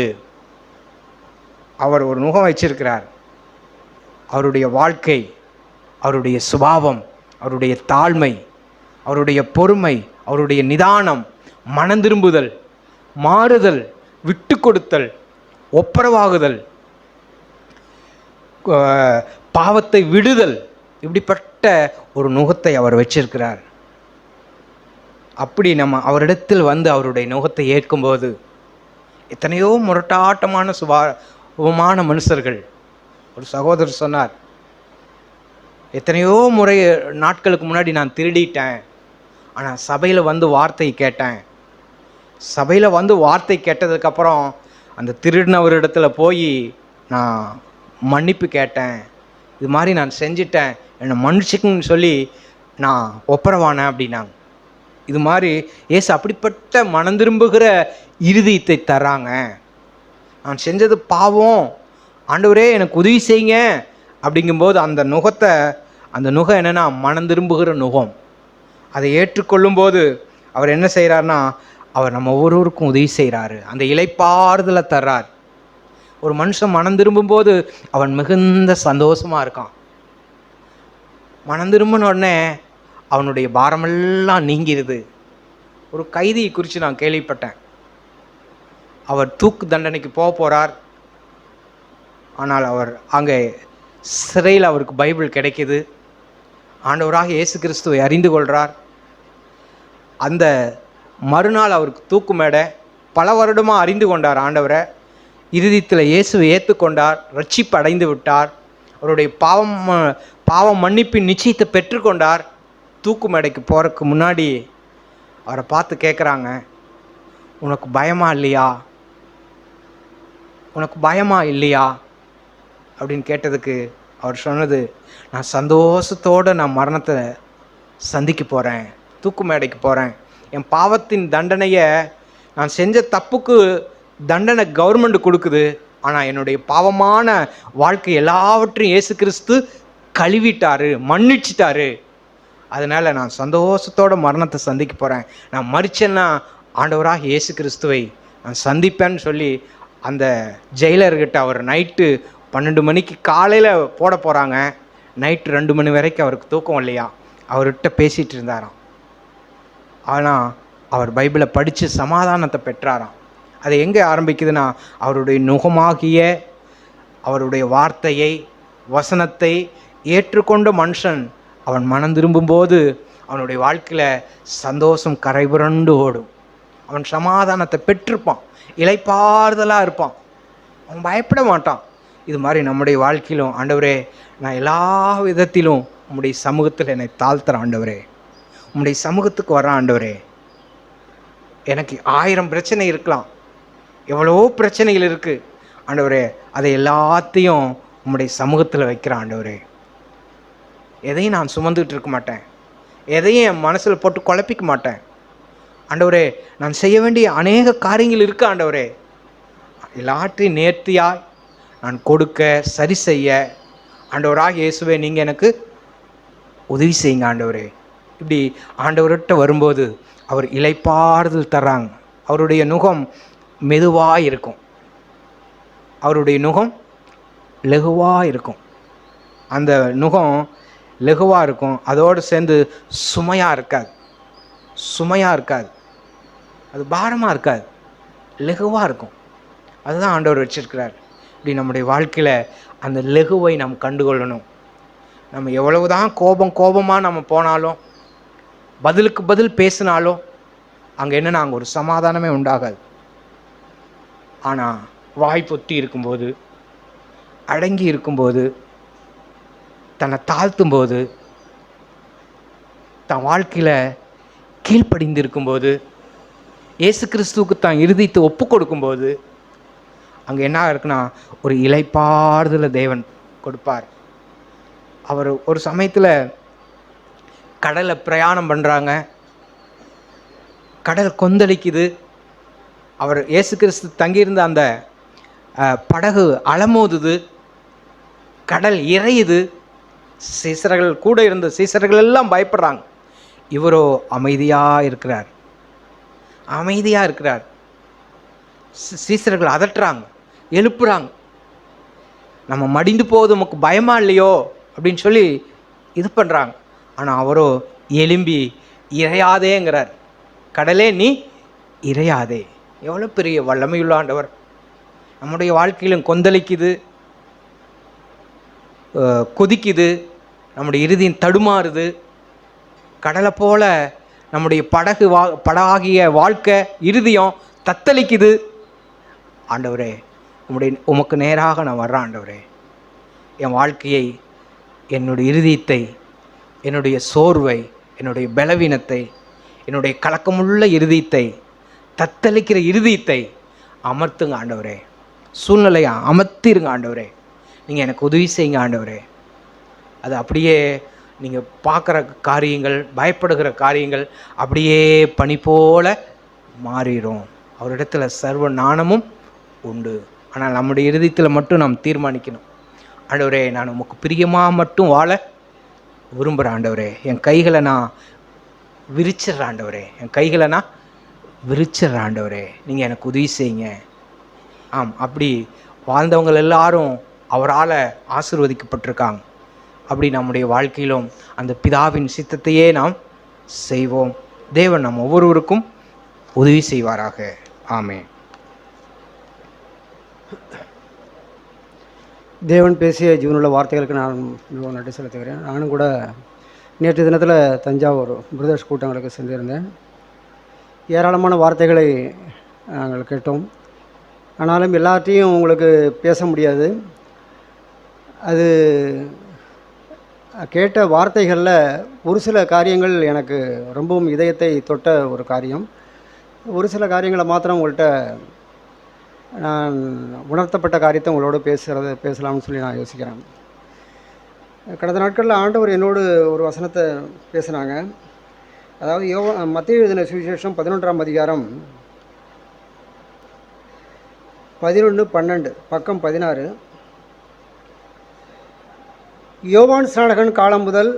அவர் ஒரு நுகம் வச்சிருக்கிறார். அவருடைய வாழ்க்கை, அவருடைய சுபாவம், அவருடைய தாழ்மை, அவருடைய பொறுமை, அவருடைய நிதானம், மனந்திரும்புதல், மாறுதல், விட்டு கொடுத்தல், ஒப்புரவாகுதல், பாவத்தை விடுதல், இப்படிப்பட்ட ஒரு நுகத்தை அவர் வச்சிருக்கிறார். அப்படி நம்ம அவரிடத்தில் வந்து அவருடைய நுகத்தை ஏற்கும்போது, எத்தனையோ முரட்டாட்டமான சுபாவமான மனுஷர்கள், ஒரு சகோதரர் சொன்னார், எத்தனையோ நாட்களுக்கு முன்னாடி நான் திருடிட்டேன், ஆனால் சபையில் வந்து வார்த்தை கேட்டேன். சபையில் வந்து வார்த்தை கேட்டதுக்கப்புறம் அந்த திருடினவரிடத்தில் போய் நான் மன்னிப்பு கேட்டேன். இது மாதிரி நான் செஞ்சிட்டேன், என்னை மன்னிச்சுக்குன்னு சொல்லி நான் ஒப்புரவானேன் அப்படின்னாங்க. இது மாதிரி ஏசு அப்படிப்பட்ட மனம் திரும்புகிற இருதயத்தை தராங்க. நான் செஞ்சது பாவம், ஆண்டவரே எனக்கு உதவி செய்யுங்க அப்படிங்கும்போது அந்த நுகம் என்னென்னா மனம் திரும்புகிற நுகம். அதை ஏற்றுக்கொள்ளும்போது அவர் என்ன செய்கிறாருன்னா, அவர் நம்ம ஒவ்வொருவருக்கும் உதவி செய்கிறாரு. அந்த இளைப்பாறுதலை தர்றார். ஒரு மனுஷன் மனம் திரும்பும்போது அவன் மிகுந்த சந்தோஷமாக இருக்கான். மனம் திரும்பின உடனே அவனுடைய பாரமெல்லாம் நீங்கிருது. ஒரு கைதியை குறித்து நான் கேள்விப்பட்டேன். அவர் தூக்கு தண்டனைக்கு போகிறார். ஆனால் அவர் அங்கே சிறையில் அவருக்கு பைபிள் கிடைக்கிது. ஆண்டவராக இயேசு கிறிஸ்துவை அறிந்து கொள்கிறார். அந்த மறுநாள் அவருக்கு தூக்கு மேடை. பல வருடமாக அறிந்து கொண்டார் ஆண்டவரை. இறுதித்தில் இயேசுவை ஏற்றுக்கொண்டார். ரட்சிப்பு அடைந்து விட்டார். அவருடைய பாவம் மன்னிப்பின் நிச்சயத்தை பெற்றுக்கொண்டார். தூக்கு மேடைக்கு போகிறதுக்கு முன்னாடி அவரை பார்த்து கேட்குறாங்க, உனக்கு பயமா இல்லையா, உனக்கு பயமா இல்லையா அப்படின்னு கேட்டதுக்கு அவர் சொன்னது, நான் சந்தோஷத்தோடு நான் மரணத்தை சந்திக்க போகிறேன், தூக்கு மேடைக்கு போகிறேன். என் பாவத்தின் தண்டனையை, நான் செஞ்ச தப்புக்கு தண்டனை கவர்மெண்ட் கொடுக்குது. ஆனால் என்னுடைய பாவமான வாழ்க்கை எல்லாவற்றையும் இயேசு கிறிஸ்து கழுவிட்டாரு, மன்னிச்சிட்டாரு. அதனால் நான் சந்தோஷத்தோட மரணத்தை சந்திக்க போகிறேன். நான் மரிச்சேன்னா ஆண்டவராக இயேசு கிறிஸ்துவை நான் சந்திப்பேன்னு சொல்லி அந்த ஜெயிலர்கிட்ட அவர் நைட்டு 12 மணிக்கு காலையில் போட போகிறாங்க. நைட்டு 2 மணி வரைக்கும் அவருக்கு தூக்கம் இல்லையா. அவர்கிட்ட பேசிகிட்டு இருந்தாராம். ஆனால் அவர் பைபிளை படித்து சமாதானத்தை பெற்றாராம். அது எங்கே ஆரம்பிக்குதுன்னா, அவருடைய நுகமாகிய அவருடைய வார்த்தையை, வசனத்தை ஏற்றுக்கொண்ட மனுஷன் அவன் மனம் திரும்பும்போது அவனுடைய வாழ்க்கையில் சந்தோஷம் கரைபுரண்டு ஓடும். அவன் சமாதானத்தை பெற்றிருப்பான், இளைப்பாறுதலாக இருப்பான், அவன் பயப்பட மாட்டான். இது மாதிரி நம்முடைய வாழ்க்கையிலும், ஆண்டவரே நான் எல்லா விதத்திலும் உம்முடைய சமூகத்தில் என்னை தாழ்த்துறேன் ஆண்டவரே, உம்முடைய சமூகத்துக்கு வர்றேன் ஆண்டவரே. எனக்கு 1000 பிரச்சனை இருக்கலாம், எவ்வளோ பிரச்சனைகள் இருக்குது ஆண்டவரே, அதை எல்லாத்தையும் உம்முடைய சமூகத்தில் வைக்கிறேன் ஆண்டவரே. எதையும் நான் சுமந்துக்கிட்டு இருக்க மாட்டேன், எதையும் என் மனசில் போட்டு குழப்பிக்க மாட்டேன் ஆண்டவரே. நான் செய்ய வேண்டிய அநேக காரியங்கள் இருக்கு ஆண்டவரே, எல்லாற்றையும் நேர்த்தியாய் நான் கொடுக்க, சரி செய்ய ஆண்டவராக இயேசுவே நீங்கள் எனக்கு உதவி செய்யுங்க ஆண்டவரே. இப்படி ஆண்டவர்கிட்ட வரும்போது அவர் இளைப்பாறுதல் தர்றாங்க. அவருடைய நுகம் மெதுவாக இருக்கும், அவருடைய நுகம் லெகுவாக இருக்கும். அந்த நுகம் லெகுவாக இருக்கும், அதோடு சேர்ந்து சுமையாக இருக்காது, சுமையாக இருக்காது, அது பாரமாக இருக்காது, லெகுவாக இருக்கும். அதுதான் ஆண்டவர் வச்சிருக்கிறார். இப்படி நம்முடைய வாழ்க்கையில் அந்த லெகுவை நாம் கண்டுகொள்ளணும். நம்ம எவ்வளவு தான் கோபமாக நம்ம போனாலும், பதிலுக்கு பதில் பேசினாலும் அங்கே என்னென்னா அங்கே ஒரு சமாதானமே உண்டாகாது. ஆனால் வாய் பொத்தி இருக்கும்போது, அடங்கி இருக்கும்போது, தன்னை தாழ்த்தும்போது, தன் வாழ்க்கையில் கீழ்ப்படிந்து இருக்கும்போது, இயேசு கிறிஸ்துவுக்கு தான் இருதயத்தை ஒப்பு கொடுக்கும்போது அங்கே என்ன இருக்குன்னா ஒரு இளைப்பாறுதலை தேவன் கொடுப்பார். அவர் ஒரு சமயத்தில் கடலில் பிரயாணம் பண்ணுறாங்க, கடல் கொந்தளிக்குது. அவர் இயேசு கிறிஸ்து தங்கியிருந்த அந்த படகு அலமோதுது, கடல் இறையுது. சீசர்கள் கூட இருந்த சீசர்கள் எல்லாம் பயப்படுறாங்க. இவரோ அமைதியாக இருக்கிறார், அமைதியாக இருக்கிறார். சீசர்கள் அதட்டுறாங்க, எழுப்புறாங்க, நம்ம மடிந்து போவது நமக்கு பயமா இல்லையோ அப்படின்னு சொல்லி இது பண்ணுறாங்க. ஆனால் அவரோ எலும்பி இறையாதேங்கிறார். கடலே நீ இறையாதே. எவ்வளோ பெரிய வல்லமையுள்ள ஆண்டவர். நம்முடைய வாழ்க்கையிலும் கொந்தளிக்குது, கொதிக்குது, நம்முடைய இறுதியும் தடுமாறுது. கடலை போல நம்முடைய படகாகிய வாழ்க்கை இறுதியும் தத்தளிக்குது. ஆண்டவரே உமக்கு நேராக நான் வர்றேன் ஆண்டவரே. என் வாழ்க்கையை, என்னுடைய இருதயத்தை, என்னுடைய சோர்வை, என்னுடைய பலவீனத்தை, என்னுடைய கலக்கமுள்ள இருதயத்தை, தத்தளிக்கிற இருதயத்தை அமர்த்துங்க ஆண்டவரே. சூழ்நிலையை அமர்த்திருங்க ஆண்டவரே. நீங்கள் எனக்கு உதவி செய்யுங்க ஆண்டவரே. அது அப்படியே நீங்கள் பார்க்குற காரியங்கள், பயப்படுகிற காரியங்கள் அப்படியே பனி போல மாறிடும். அவரிடத்துல சர்வ ஞானமும் உண்டு. ஆனால் நம்முடைய இருதயத்தில் மட்டும் நாம் தீர்மானிக்கணும், ஆண்டவரே நான் உமக்கு பிரியமாக மட்டும் வாழ விரும்புகிறேன் ஆண்டவரே. என் கைகளை நான் விரிச்சிடுற ஆண்டவரே, என் கைகளை விரிச்சிடுற ஆண்டவரே, நீங்கள் எனக்கு உதவி செய்யுங்க. ஆம், அப்படி வாழ்ந்தவங்க எல்லாரும் அவரால் ஆசீர்வதிக்கப்பட்டிருக்காங்க. அப்படி நம்முடைய வாழ்க்கையிலும் அந்த பிதாவின் சித்தத்தையே நாம் செய்வோம். தேவன் நம் ஒவ்வொருவருக்கும் உதவி செய்வாராக. ஆமென். தேவன் பேசிய ஜீவனுள்ள வார்த்தைகளுக்கு நான் மிகவும் நன்றி செலுத்துகிறேன். நானும் கூட நேற்று தினத்தில் தஞ்சாவூர் பிரதர்ஸ் கூட்டங்களுக்கு சென்றிருந்தேன். ஏராளமான வார்த்தைகளை நாங்கள் கேட்டோம். ஆனாலும் எல்லாத்தையும் உங்களுக்கு பேச முடியாது. அது கேட்ட வார்த்தைகளில் ஒரு சில காரியங்கள் எனக்கு ரொம்பவும் இதயத்தை தொட்ட ஒரு காரியம். ஒரு சில காரியங்களை மாத்திரம் உங்கள்கிட்ட நான் உணர்த்தப்பட்ட காரியத்தை உங்களோட பேசலாம்னு சொல்லி நான் யோசிக்கிறேன். கடந்த நாட்களில் ஆண்டவர் என்னோடு ஒரு வசனத்தை பேசினாங்க. அதாவது மத்தேயு எழுதின சுவிசேஷம் 11ஆம் அதிகாரம் 11-12 பக்கம் 16. யோவான் ஸ்நானகன் காலம் முதல்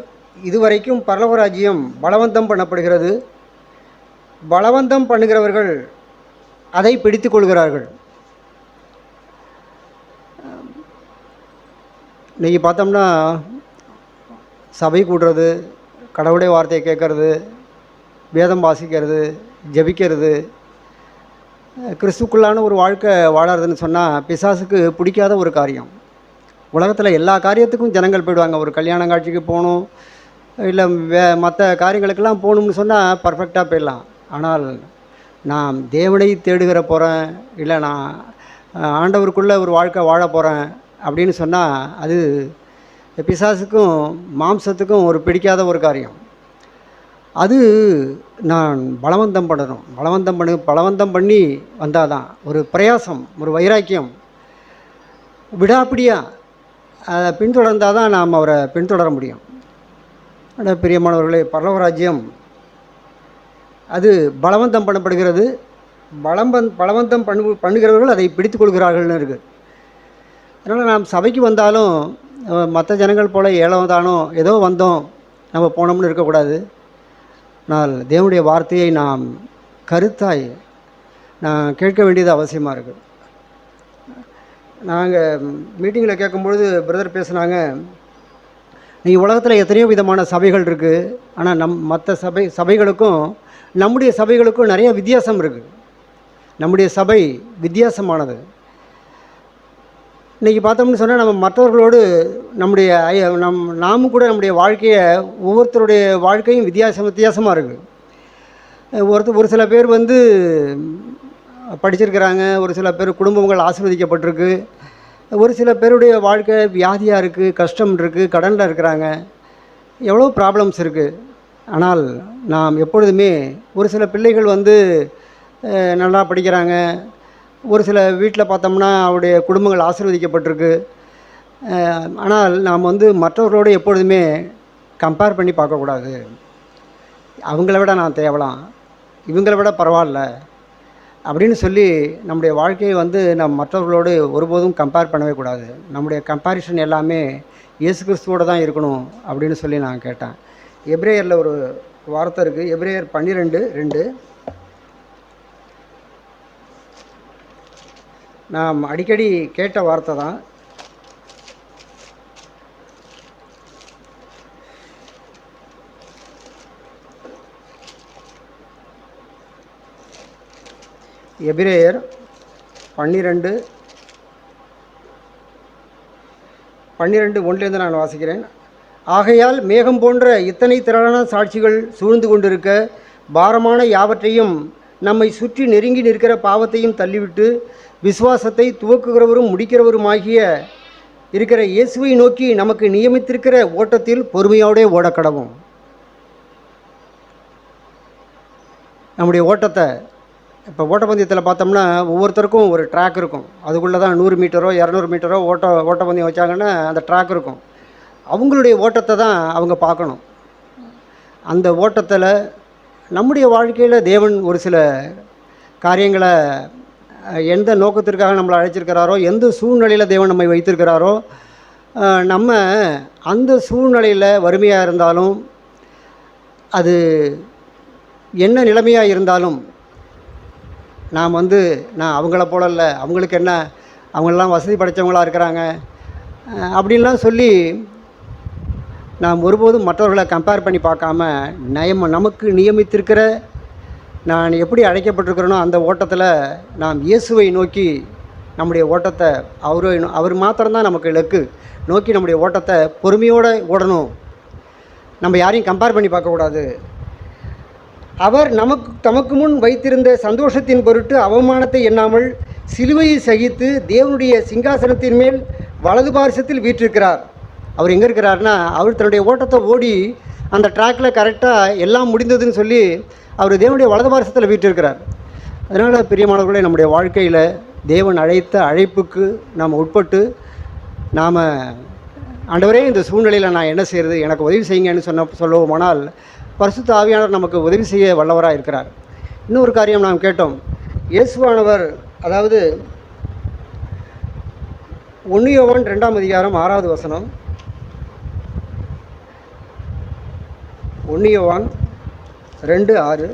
இதுவரைக்கும் பரலோக ராஜ்யம் பலவந்தம் பண்ணப்படுகிறது. பலவந்தம் பண்ணுகிறவர்கள் அதை பிடித்து கொள்கிறார்கள். இன்றைக்கி பார்த்தோம்னா சபை கூடுறது, கடவுளுடைய வார்த்தையை கேட்கறது, வேதம் வாசிக்கிறது, ஜெபிக்கிறது, கிறிஸ்துக்குள்ளான ஒரு வாழ்க்கை வாழறதுன்னு சொன்னால் பிசாசுக்கு பிடிக்காத ஒரு காரியம். உலகத்தில் எல்லா காரியத்துக்கும் ஜனங்கள் போயிடுவாங்க. ஒரு கல்யாண காட்சிக்கு போகணும், இல்லை மற்ற காரியங்களுக்கெல்லாம் போகணும்னு சொன்னால் பர்ஃபெக்டாக போயிடலாம். ஆனால் நான் தேவனை தேடுகிற போகிறேன், இல்லை நான் ஆண்டவருக்குள்ளே ஒரு வாழ்க்கை வாழ போகிறேன் அப்படின்னு சொன்னால் அது பிசாசுக்கும் மாம்சத்துக்கும் ஒரு பிடிக்காத ஒரு காரியம். அது நான் பலவந்தம் பண்ணணும். பலவந்தம் பண்ணி வந்தால் தான் ஒரு பிரயாசம், ஒரு வைராக்கியம், விடாப்பிடியாக அதை பின்தொடர்ந்தால் தான் நாம் அவரை பின்தொடர முடியும். பிரியமானவர்களே, பரலோக ராஜ்யம் அது பலவந்தம் பண்ணப்படுகிறது. பலவந்தம் பண்ணுகிறவர்கள் அதை பிடித்து கொள்கிறார்கள்னு இருக்குது. அதனால் நாம் சபைக்கு வந்தாலும் மற்ற ஜனங்கள் போல் ஏழவதானோ ஏதோ வந்தோம் நம்ம போனோம்னு இருக்கக்கூடாது. ஆனால் தேவனுடைய வார்த்தையை நாம் கருத்தாய் நான் கேட்க வேண்டியது அவசியமாக இருக்குது. நாங்கள் மீட்டிங்கில் கேட்கும்பொழுது பிரதர் பேசுனாங்க, நீங்கள் உலகத்தில் எத்தனையோ விதமான சபைகள் இருக்குது, ஆனால் மற்ற சபைகளுக்கும் நம்முடைய சபைகளுக்கும் நிறைய வித்தியாசம் இருக்குது. நம்முடைய சபை வித்தியாசமானது. இன்றைக்கி பார்த்தோம்னு சொன்னால் நம்ம மற்றவர்களோடு நாமும் கூட நம்முடைய வாழ்க்கையை, ஒவ்வொருத்தருடைய வாழ்க்கையும் வித்தியாசமாக இருக்குது. ஒரு சில பேர் படிச்சிருக்கிறாங்க, ஒரு சில பேர் குடும்பங்கள் ஆசீர்வதிக்கப்பட்டிருக்கு, ஒரு சில பேருடைய வாழ்க்கை வியாதியாக இருக்குது, கஷ்டம் இருக்குது, கடனில் இருக்கிறாங்க, எவ்வளோ ப்ராப்ளம்ஸ் இருக்குது. ஆனால் நாம் எப்பொழுதுமே ஒரு சில பிள்ளைகள் நல்லா படிக்கிறாங்க, ஒரு சில வீட்டில் பார்த்தோம்னா அவருடைய குடும்பங்கள் ஆசீர்வதிக்கப்பட்டிருக்கு. ஆனால் நாம் மற்றவர்களோடு எப்பொழுதுமே கம்பேர் பண்ணி பார்க்கக்கூடாது. அவங்கள விட நான் தேவலாம், இவங்கள விட பரவாயில்ல அப்படின்னு சொல்லி நம்முடைய வாழ்க்கையை நம்ம மற்றவர்களோடு ஒருபோதும் கம்பேர் பண்ணவே கூடாது. நம்முடைய கம்பேரிஷன் எல்லாமே இயேசு கிறிஸ்துவோடு தான் இருக்கணும் அப்படின்னு சொல்லி நான் கேட்டேன். எபிரேயரில் ஒரு வார்த்தை இருக்குது, எபிரேயர் 12:2. நாம் அடிக்கடி கேட்ட வார்த்தை தான். எபிரேயர் 12:1 நான் வாசிக்கிறேன். ஆகையால் மேகம் போன்ற இத்தனை திரளான சாட்சிகள் சூழ்ந்து கொண்டிருக்க, பாரமான யாவற்றையும் நம்மை சுற்றி நெருங்கி நிற்கிற பாவத்தையும் தள்ளிவிட்டு, விசுவாசத்தை துவக்குகிறவரும் முடிக்கிறவருமாகிய இருக்கிற இயேசுவை நோக்கி நமக்கு நியமித்திருக்கிற ஓட்டத்தில் பொறுமையோடே ஓடக்கடவும். நம்முடைய ஓட்டத்தை இப்போ ஓட்டப்பந்தயத்தில் பார்த்தோம்னா ஒவ்வொருத்தருக்கும் ஒரு ட்ராக் இருக்கும். அதுக்குள்ளே தான் 100 மீட்டரோ 200 மீட்டரோ ஓட்டப்பந்தயம் வச்சாங்கன்னா அந்த ட்ராக் இருக்கும். அவங்களுடைய ஓட்டத்தை தான் அவங்க பார்க்கணும். அந்த ஓட்டத்தில் நம்முடைய வாழ்க்கையில் தேவன் ஒரு சில காரியங்களை எந்த நோக்கத்திற்காக நம்மளை அழைச்சிருக்கிறாரோ, எந்த சூழ்நிலையில் தேவன் நம்மை வைத்திருக்கிறாரோ, நம்ம அந்த சூழ்நிலையில் வறுமையாக இருந்தாலும், அது என்ன நிலைமையாக இருந்தாலும் நாம் நான் அவங்கள போல இல்லை, அவங்களுக்கு என்ன, அவங்களெலாம் வசதி படைத்தவங்களாக இருக்கிறாங்க அப்படின்லாம் சொல்லி நாம் ஒருபோதும் மற்றவர்களை கம்பேர் பண்ணி பார்க்காம நமக்கு நியமித்திருக்கிற நான் எப்படி அழைக்கப்பட்டிருக்கிறேனோ அந்த ஓட்டத்தில் நாம் இயேசுவை நோக்கி நம்முடைய ஓட்டத்தை அவர் மாத்திரம்தான் நமக்கு இலக்கு நோக்கி நம்முடைய ஓட்டத்தை பொறுமையோடு ஓடணும். நம்ம யாரையும் கம்பேர் பண்ணி பார்க்கக்கூடாது. அவர் தமக்கு முன் வைத்திருந்த சந்தோஷத்தின் பொருட்டு அவமானத்தை எண்ணாமல் சிலுவையை சகித்து தேவனுடைய சிங்காசனத்தின் மேல் வலது பார்சத்தில் வீற்றிருக்கிறார். அவர் எங்கே இருக்கிறார்னா, அவர் தன்னுடைய ஓட்டத்தை ஓடி அந்த ட்ராக்கில் கரெக்டாக எல்லாம் முடிந்ததுன்னு சொல்லி அவர் தேவனுடைய வலது பார்சத்தில் வீற்றிருக்கிறார். அதனால் பிரியமானவர்களே, நம்முடைய வாழ்க்கையில் தேவன் அழைத்த அழைப்புக்கு நாம் உட்பட்டு நாம் ஆண்டவரே இந்த சூழ்நிலையில் நான் என்ன செய்கிறது, எனக்கு உதவி செய்யுங்கன்னு சொல்லுவோமானால் பரிசுத்த ஆவியானவர் நமக்கு உதவி செய்ய வல்லவராக இருக்கிறார். இன்னொரு காரியம் நாம் கேட்டோம். இயேசுவானவர், அதாவது 1 யோவான் 2ஆம் அதிகாரம் 6வது வசனம். 1 யோவான் 2:6.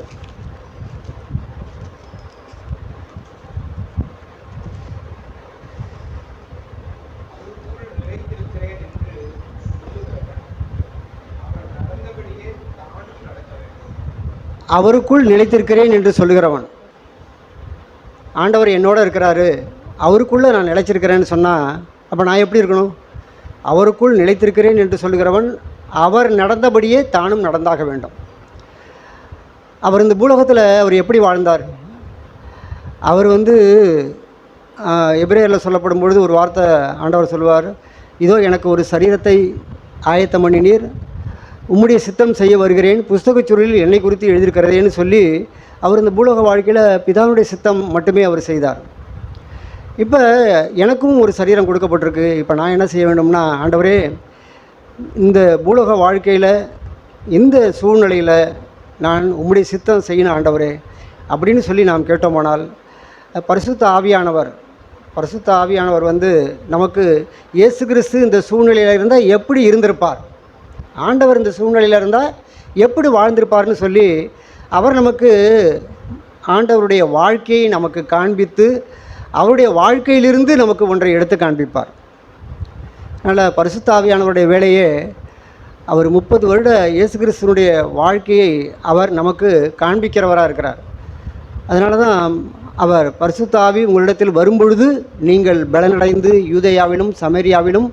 அவருக்குள் நிலைத்திருக்கிறேன் என்று சொல்லுகிறவன், ஆண்டவர் என்னோட இருக்கிறாரு, அவருக்குள்ளே நான் நிலைச்சிருக்கிறேன்னு சொன்னால் அப்போ நான் எப்படி இருக்கணும்? அவருக்குள் நிலைத்திருக்கிறேன் என்று சொல்லுகிறவன் அவர் நடந்தபடியே தானும் நடந்தாக வேண்டும். அவர் இந்த பூலோகத்தில் அவர் எப்படி வாழ்ந்தார்? அவர் எபிரேயரில் சொல்லப்படும் பொழுது ஒரு வார்த்தை ஆண்டவர் சொல்லுவார், இதோ எனக்கு ஒரு சரீரத்தை ஆயத்தம் பண்ணினீர், உம்முடைய சித்தம் செய்ய வருகிறேன், புஸ்தகச் சுருளில் என்னை குறித்து எழுதியிருக்கிறதேன்னு சொல்லி அவர் இந்த பூலோக வாழ்க்கையில் பிதாவுடைய சித்தம் மட்டுமே அவர் செய்தார். இப்போ எனக்கும் ஒரு சரீரம் கொடுக்கப்பட்டிருக்கு. இப்போ நான் என்ன செய்ய வேண்டும்னா, ஆண்டவரே இந்த பூலோக வாழ்க்கையில் இந்த சூழ்நிலையில் நான் உம்முடைய சித்தம் செய்யணும் ஆண்டவரே அப்படின்னு சொல்லி நாம் கேட்டோமானால் பரிசுத்த ஆவியானவர் நமக்கு இயேசு கிறிஸ்து இந்த சூழ்நிலையில் இருந்தால் எப்படி இருந்திருப்பார், ஆண்டவர் இந்த சூழ்நிலையில் இருந்தால் எப்படி வாழ்ந்திருப்பார்னு சொல்லி அவர் நமக்கு ஆண்டவருடைய வாழ்க்கையை நமக்கு காண்பித்து அவருடைய வாழ்க்கையிலிருந்து நமக்கு ஒன்றை எடுத்து காண்பிப்பார். அதனால் பரிசுத்த ஆவியானவருடைய வேலையே அவர் 30 வருட இயேசு கிறிஸ்துவனுடைய வாழ்க்கையை அவர் நமக்கு காண்பிக்கிறவராக இருக்கிறார். அதனால தான் அவர் பரிசுத்த ஆவி உங்களிடத்தில் வரும்பொழுது நீங்கள் பலனடைந்து யூதேயாவிலும் சமேரியாவிலும்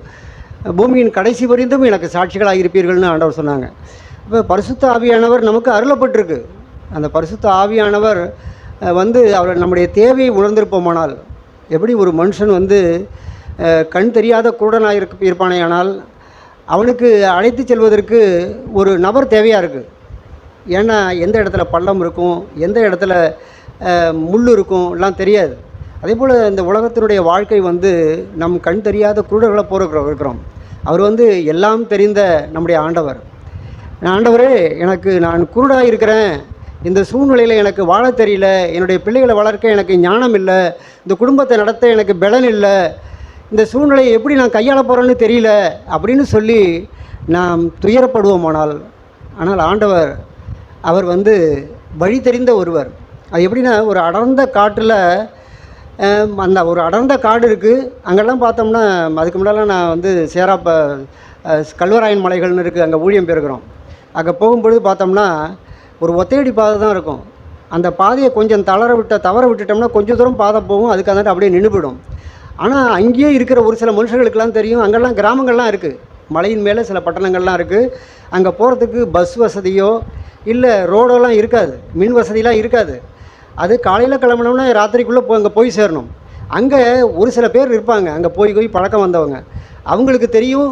பூமியின் கடைசி வரைந்தும் எனக்கு சாட்சிகளாக இருப்பீர்கள்னு ஆண்டவர் சொன்னாங்க. இப்போ பரிசுத்த ஆவியானவர் நமக்கு அருளப்பட்டிருக்கு. அந்த பரிசுத்த ஆவியானவர் அவர் நம்முடைய தேவையை உணர்ந்திருப்போமானால், எப்படி ஒரு மனுஷன் கண் தெரியாத குருடனாக இருப்பானேயானால் அவனுக்கு அழைத்து செல்வதற்கு ஒரு நபர் தேவையாக இருக்குது. ஏன்னா எந்த இடத்துல பள்ளம் இருக்கும், எந்த இடத்துல முள் இருக்கும் எல்லாம் தெரியாது. அதே போல் இந்த உலகத்தினுடைய வாழ்க்கை நம் கண் தெரியாத குருடர்களை இருக்கிறோம். அவர் எல்லாம் தெரிந்த நம்முடைய ஆண்டவர். ஆண்டவரே நான் குருடாக இருக்கிறேன், இந்த சூழ்நிலையில் எனக்கு வாழ தெரியல, என்னுடைய பிள்ளைகளை வளர்க்க எனக்கு ஞானம் இல்லை, இந்த குடும்பத்தை நடத்த எனக்கு பலன் இல்லை, இந்த சூழ்நிலையை எப்படி நான் கையாள போகிறேன்னு தெரியல அப்படின்னு சொல்லி நாம் துயரப்படுவோமானால், ஆனால் ஆண்டவர் அவர் வழி தெரிந்த ஒருவர். அது எப்படின்னா, ஒரு அடர்ந்த காட்டில் அந்த ஒரு அடர்ந்த காடு இருக்குது. அங்கெல்லாம் பார்த்தோம்னா, அதுக்கு முன்னாலாம் நான் சேராப்ப கல்வராயன் மலைகள்னு இருக்குது, அங்கே ஊழியம் பெறுகிறோம். அங்கே போகும்பொழுது பார்த்தோம்னா ஒரு ஒத்தையடி பாதை தான் இருக்கும். அந்த பாதையை கொஞ்சம் தவற விட்டுட்டோம்னா கொஞ்சம் தூரம் பாதை போகும், அதுக்கு அந்த அப்படியே நின்றுவிடும். ஆனால் அங்கேயே இருக்கிற ஒரு சில மனுஷர்களுக்கெல்லாம் தெரியும், அங்கெல்லாம் கிராமங்கள்லாம் இருக்குது, மலையின் மேலே சில பட்டணங்கள்லாம் இருக்குது. அங்கே போகிறதுக்கு பஸ் வசதியோ இல்லை ரோடெல்லாம் இருக்காது, மின் வசதியெலாம் இருக்காது. அது காலையில் கிளம்பினோம்னா ராத்திரிக்குள்ளே அங்கே போய் சேரணும். அங்கே ஒரு சில பேர் இருப்பாங்க, அங்கே போய் பழக்கம் வந்தவங்க, அவங்களுக்கு தெரியும்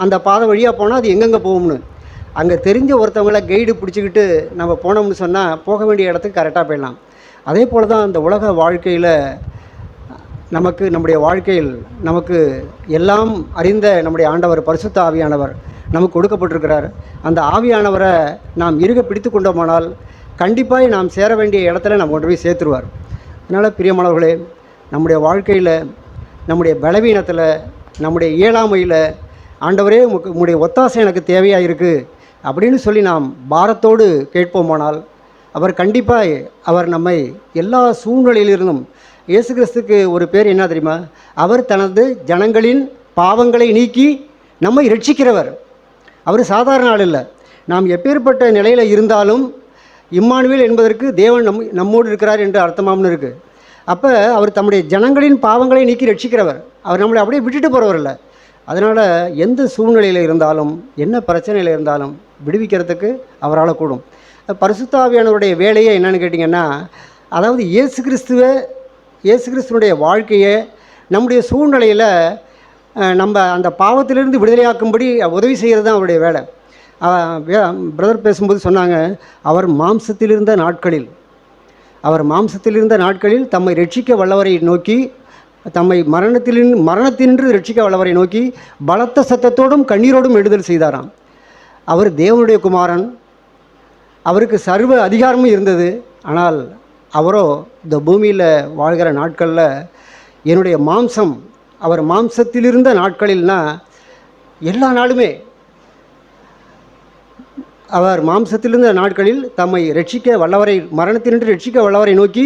அந்த பாதை வழியாக போனால் அது எங்கெங்கே போகும்னு. அங்கே தெரிஞ்ச ஒருத்தவங்கள கைடு பிடிச்சிக்கிட்டு நம்ம போனோம்னு சொன்னால் போக வேண்டிய இடத்துக்கு கரெக்டாக போயிடலாம். அதே போல் தான் அந்த உலக வாழ்க்கையில் நம்முடைய வாழ்க்கையில் நமக்கு எல்லாம் அறிந்த நம்முடைய ஆண்டவர் பரிசுத்த ஆவியானவர் நமக்கு கொடுக்கப்பட்டிருக்கிறார். அந்த ஆவியானவரை நாம் இறுக பிடித்து கொண்டோமானால் கண்டிப்பாக நாம் சேர வேண்டிய இடத்துல நம்ம கொண்டு போய் சேர்த்துருவார். அதனால் பிரியமானவர்களே, நம்முடைய வாழ்க்கையில் நம்முடைய பலவீனத்தில் நம்முடைய இயலாமையில் ஆண்டவரே உங்களுடைய ஒத்தாசை எனக்கு தேவையாக இருக்குது அப்படின்னு சொல்லி நாம் பாரத்தோடு கேட்போமானால் அவர் கண்டிப்பாக அவர் நம்மை எல்லா சூழ்நிலையிலிருந்தும், இயேசு கிறிஸ்துக்கு ஒரு பேர் என்ன தெரியுமா? அவர் தனது ஜனங்களின் பாவங்களை நீக்கி நம்மை ரட்சிக்கிறவர். அவர் சாதாரண ஆள் இல்லை. நாம் எப்பேற்பட்ட நிலையில் இருந்தாலும் இம்மானுவேல் என்பதற்கு தேவன் நம்மோடு இருக்கிறார் என்று அர்த்தமாம்னு இருக்குது. அப்போ அவர் தம்முடைய ஜனங்களின் பாவங்களை நீக்கி ரட்சிக்கிறவர். அவர் நம்மளை அப்படியே விட்டுட்டு போகிறவர் இல்லை. அதனால் எந்த சூழ்நிலையில் இருந்தாலும், என்ன பிரச்சனையில் இருந்தாலும் விடுவிக்கிறதுக்கு அவரால் கூடும். பரிசுத்த ஆவியானவருடைய வேலையே என்னன்னு கேட்டிங்கன்னா, அதாவது இயேசு கிறிஸ்துவனுடைய வாழ்க்கையை நம்முடைய சூழ்நிலையில் நம்ம அந்த பாவத்திலிருந்து விடுதலையாக்கும்படி உதவி செய்கிறது தான் அவருடைய வேலை. பிரதர் பேசும்போது சொன்னாங்க, அவர் மாம்சத்திலிருந்த நாட்களில் தம்மை ரட்சிக்க வல்லவரை நோக்கி, தம்மை மரணத்தினின்று ரட்சிக்க வல்லவரை நோக்கி பலத்த சத்தத்தோடும் கண்ணீரோடும் விடுதல் செய்தாராம். அவர் தேவனுடைய குமாரன், அவருக்கு சர்வ அதிகாரமும் இருந்தது. ஆனால் அவரோ இந்த பூமியில் வாழ்கிற நாட்களில் என்னுடைய மாம்சம், அவர் மாம்சத்திலிருந்த நாட்களில்னா எல்லா நாளுமே அவர் மாம்சத்திலிருந்த நாட்களில் தம்மை மரணத்தினின்று ரட்சிக்க வல்லவரை நோக்கி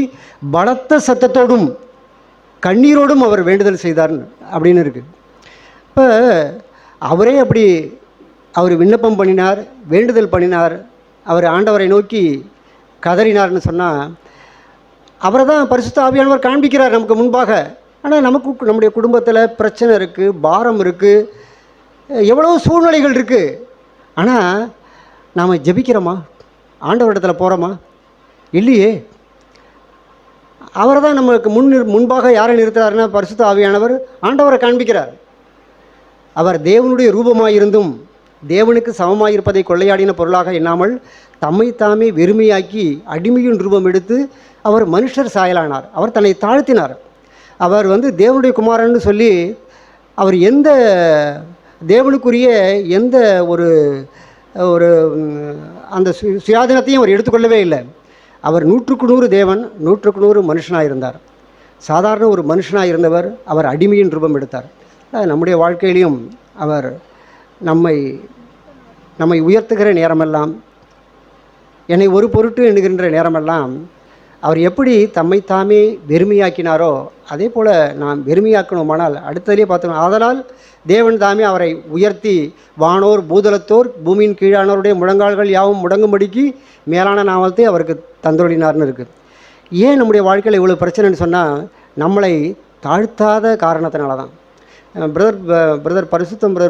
பலத்த சத்தத்தோடும் கண்ணீரோடும் அவர் வேண்டுதல் செய்தார் அப்படின்னு இருக்குது. இப்போ அவரே அப்படி அவர் விண்ணப்பம் பண்ணினார், வேண்டுதல் பண்ணினார், அவர் ஆண்டவரை நோக்கி கதறினார்னு சொன்னால் அவரை தான் பரிசுத்த ஆவியானவர் காண்பிக்கிறார் நமக்கு முன்பாக. ஆனால் நமக்கு நம்முடைய குடும்பத்தில் பிரச்சனை இருக்குது, பாரம் இருக்குது, எவ்வளோ சூழ்நிலைகள் இருக்குது. ஆனால் நாம் ஜெபிக்கிறோமா? ஆண்டவரிடத்தில் போகிறோமா? இல்லையே. அவரை தான் நமக்கு முன்பாக யாரை நிறுத்துறாருன்னா பரிசுத்த ஆவியானவர் ஆண்டவரை காண்பிக்கிறார். அவர் தேவனுடைய ரூபமாயிருந்தும் தேவனுக்கு சமமாயிருப்பதை கொள்ளையாடின பொருளாக எண்ணாமல் தம்மை தாமே வெறுமையாக்கி அடிமையின் ரூபம் எடுத்து அவர் மனுஷர் சாயலானார். அவர் தன்னை தாழ்த்தினார். அவர் தேவனுடைய குமாரன்னு சொல்லி அவர் எந்த தேவனுக்குரிய எந்த ஒரு ஒரு அந்த சுயாதீனத்தையும் அவர் எடுத்துக்கொள்ளவே இல்லை. அவர் 100% தேவன், 100% மனுஷனாக இருந்தார். சாதாரண ஒரு மனுஷனாக இருந்தவர் அவர் அடிமையின் ரூபம் எடுத்தார். நம்முடைய வாழ்க்கையிலையும் அவர் நம்மை உயர்த்துகிற நேரமெல்லாம், என்னை ஒரு பொருட்டு எண்ணுகின்ற நேரமெல்லாம் அவர் எப்படி தம்மை தாமே வெறுமையாக்கினாரோ அதே போல் நாம் வெறுமையாக்கணுமானால் அடுத்ததிலே பார்த்தோம். ஆதலால் தேவன் தாமே அவரை உயர்த்தி வானோர் பூதலத்தோர் பூமியின் கீழானோருடைய முழங்கால்கள் யாவும் முடங்கும்படிக்கு மேலான நாமத்தை அவருக்கு தந்தொழினார்னு இருக்குது. ஏன் நம்முடைய வாழ்க்கையில் இவ்வளோ பிரச்சனைன்னு சொன்னால் நம்மளை தாழ்த்தாத காரணத்தினால தான். பிரதர் பிரதர்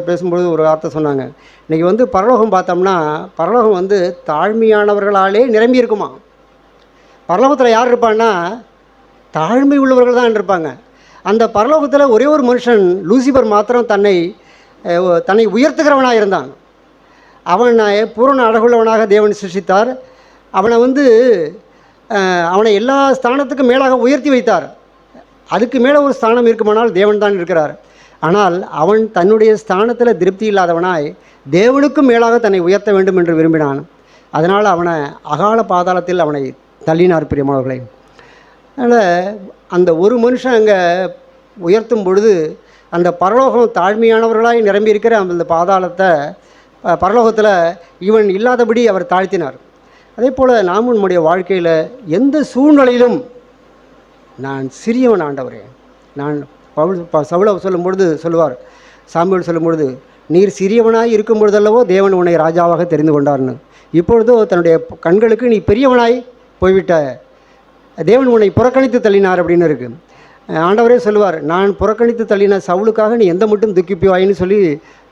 பேசும்பொழுது ஒரு வார்த்தை சொன்னாங்க. இன்றைக்கி பரலோகம் பார்த்தோம்னா பரலோகம் தாழ்மையானவர்களாலே நிரம்பி இருக்குமா. பரலோகத்தில் யார் இருப்பான்னா தாழ்மை உள்ளவர்கள் தான் இருப்பாங்க. அந்த பரலோகத்தில் ஒரே ஒரு மனுஷன் லூசிபர் மாத்திரம் தன்னை உயர்த்துகிறவனாக இருந்தான். அவனை பூரண அழகுள்ளவனாக தேவன் சிருஷ்டித்தார். அவனை எல்லா ஸ்தானத்துக்கும் மேலாக உயர்த்தி வைத்தார். அதுக்கு மேலே ஒரு ஸ்தானம் இருக்குமானால் தேவன் தான் இருக்கிறார். ஆனால் அவன் தன்னுடைய ஸ்தானத்தில் திருப்தி இல்லாதவனாய் தேவனுக்கும் மேலாக தன்னை உயர்த்த வேண்டும் என்று விரும்பினான். அதனால் அவனை அகால பாதாளத்தில் அவனை தள்ளினார் பிரியமானவர்களை. அதனால் அந்த ஒரு மனுஷன் அங்கே உயர்த்தும் பொழுது அந்த பரலோகம் தாழ்மையானவர்களாய் நிரம்பி இருக்கிற அந்த பரலோகத்தில் இவன் இல்லாதபடி அவர் தாழ்த்தினார். அதே போல் நாமும் நம்முடைய வாழ்க்கையில் எந்த சூழ்நிலையிலும் நான் சிறியவன் ஆண்டவரே, நான் சவுலை சொல்லுவார், சாமுவேல் சொல்லும்பொழுது நீர் சிறியவனாய் இருக்கும் பொழுதல்லவோ தேவன் உன்னை ராஜாவாக தெரிந்து கொண்டார்னு. இப்பொழுதோ தன்னுடைய கண்களுக்கு நீ பெரியவனாய் போய்விட்ட, தேவன் உன்னை புறக்கணித்து தள்ளினார் அப்படின்னு இருக்குது. ஆண்டவரே சொல்லுவார், நான் புறக்கணித்து தள்ளின சவுலுக்காக நீ எந்த மட்டும் துக்கிப்பிவாயின்னு சொல்லி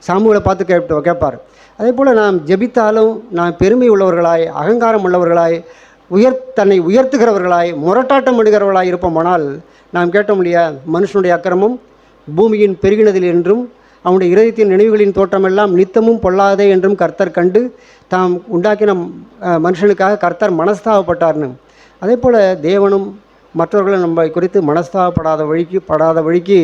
சாமுவேலை பார்த்து கேட்பார். அதே போல் நாம் ஜெபித்தாலும் நாம் பெருமை உள்ளவர்களாய், அகங்காரம் உள்ளவர்களாய், தன்னை உயர்த்துகிறவர்களாய், முரட்டாட்டம் பண்ணுகிறவர்களாய் இருப்போமானால் நாம் கேட்டோம் இல்லையா, மனுஷனுடைய அக்கிரமம் பூமியின் பெருகினதில் என்றும் அவனுடைய இருதயத்தின் நினைவுகளின் தோற்றமெல்லாம் நித்தமும் பொல்லாதே என்றும் கர்த்தர் கண்டு தாம் உண்டாக்கின மனுஷனுக்காக கர்த்தர் மனஸ்தாபப்பட்டார்னு. அதே போல் தேவனும் மற்றவர்களும் நம்ம குறித்து மனஸ்தாபப்படாத வழிக்கு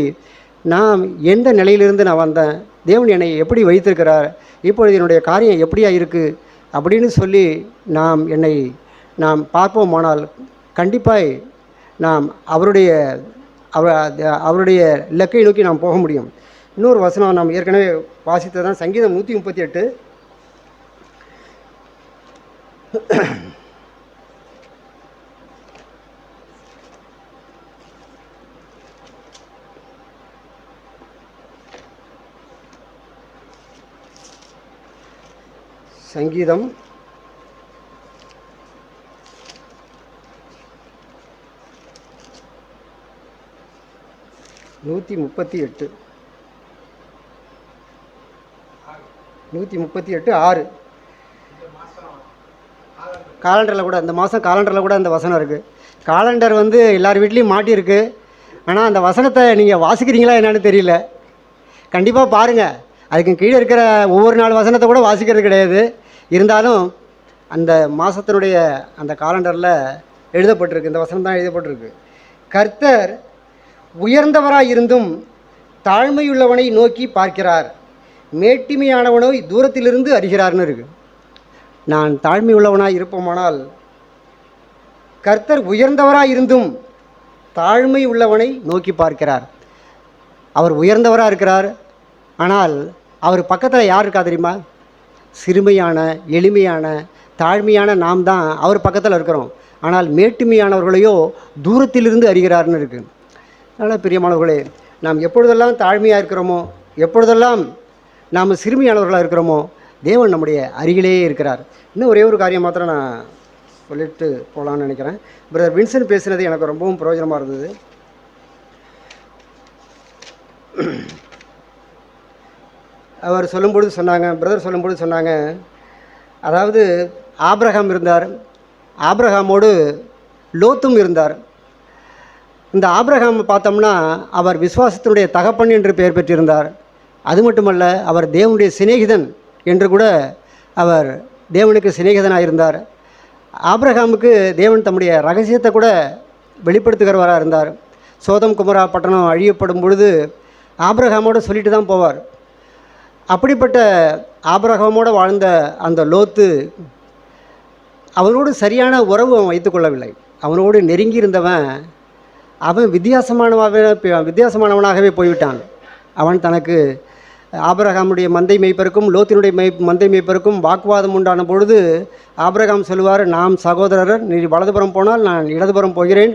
நாம் எந்த நிலையிலிருந்து நான் வந்தேன், தேவன் என்னை எப்படி வைத்திருக்கிறார், இப்பொழுது என்னுடைய காரியம் எப்படியா இருக்குது அப்படின்னு சொல்லி நாம் பார்ப்போமானால் கண்டிப்பாக நாம் அவருடைய இலக்கை நோக்கி நாம் போக முடியும். இன்னொரு வசனம் நாம் ஏற்கனவே வாசித்ததான் சங்கீதம் 138. சங்கீதம் 138 6. காலண்டரில் கூட இந்த மாதம் காலண்டரில் கூட அந்த வசனம் இருக்குது. காலண்டர் வந்து எல்லார் வீட்லேயும் மாட்டியிருக்கு. ஆனால் அந்த வசனத்தை நீங்கள் வாசிக்கிறீங்களா என்னன்னு தெரியல. கண்டிப்பாக பாருங்கள். அதுக்கு கீழே இருக்கிற ஒவ்வொரு நாள் வசனத்தை கூட வாசிக்கிறது கிடையாது. இருந்தாலும் அந்த மாதத்தினுடைய அந்த காலண்டரில் எழுதப்பட்டிருக்கு, இந்த வசனம் தான் எழுதப்பட்டிருக்கு. கர்த்தர் உயர்ந்தவராய் இருந்தும் தாழ்மையுள்ளவனை நோக்கி பார்க்கிறார், மேட்டிமையானவனோ தூரத்திலிருந்து அறிகிறார்னு இருக்குது. நான் தாழ்மை உள்ளவனாய் இருப்போமானால், கர்த்தர் உயர்ந்தவராய் இருந்தும் தாழ்மை உள்ளவனை நோக்கி பார்க்கிறார். அவர் உயர்ந்தவராக இருக்கிறார். ஆனால் அவர் பக்கத்தில் யார் இருக்கா தெரியுமா? சிறுமையான, எளிமையான, தாழ்மையான நாம் தான் அவர் பக்கத்தில் இருக்கிறோம். ஆனால் மேட்டுமையானவர்களையோ தூரத்திலிருந்து அறிகிறார்னு இருக்குது. அதனால் பிரியமானவர்களே, நாம் எப்பொழுதெல்லாம் தாழ்மையாக இருக்கிறோமோ, எப்பொழுதெல்லாம் நாம் சிறுமியானவர்களாக இருக்கிறோமோ, தேவன் நம்முடைய அருகிலேயே இருக்கிறார். இன்னும் ஒரே ஒரு காரியம் மாத்திரம் நான் சொல்லிட்டு போகலான்னு நினைக்கிறேன். பிரதர் வின்சென்ட் பேசினது எனக்கு ரொம்பவும் பிரயோஜனமாக இருந்தது. அவர் சொல்லும்பொழுது சொன்னாங்க, பிரதர் சொல்லும்பொழுது சொன்னாங்க, அதாவது ஆபிரகாம் இருந்தார், ஆபிரகாமோடு லோத்தும் இருந்தார். இந்த ஆபிரகாம் பார்த்தோம்னா அவர் விசுவாசத்தினுடைய தகப்பன் என்று பெயர் பெற்றிருந்தார். அது மட்டுமல்ல, அவர் தேவனுடைய சிநேகிதன் என்று கூட அவர் தேவனுக்கு சிநேகிதனாக இருந்தார். ஆபிரகாமுக்கு தேவன் தம்முடைய ரகசியத்தை கூட வெளிப்படுத்துகிறவராக இருந்தார். சோதம் குமரா பட்டணம் அழியப்படும் பொழுது ஆபிரகாமோடு சொல்லிட்டு தான் போவார். அப்படிப்பட்ட ஆபிரகாமோடு வாழ்ந்த அந்த லோத்து அவனோடு சரியான உறவு அவன் வைத்துக்கொள்ளவில்லை. அவனோடு நெருங்கி இருந்தவன் அவன் வித்தியாசமானவனாகவே போய்விட்டான். அவன் தனக்கு ஆபிரகாமுடைய மந்தை மேய்ப்பருக்கும் லோத்தினுடைய மந்தை மேய்ப்பருக்கும் வாக்குவாதம் உண்டான பொழுது ஆபிரகாம் சொல்லுவார், நாம் சகோதரர், நீ வலதுபுறம் போனால் நான் இடதுபுறம் போகிறேன்,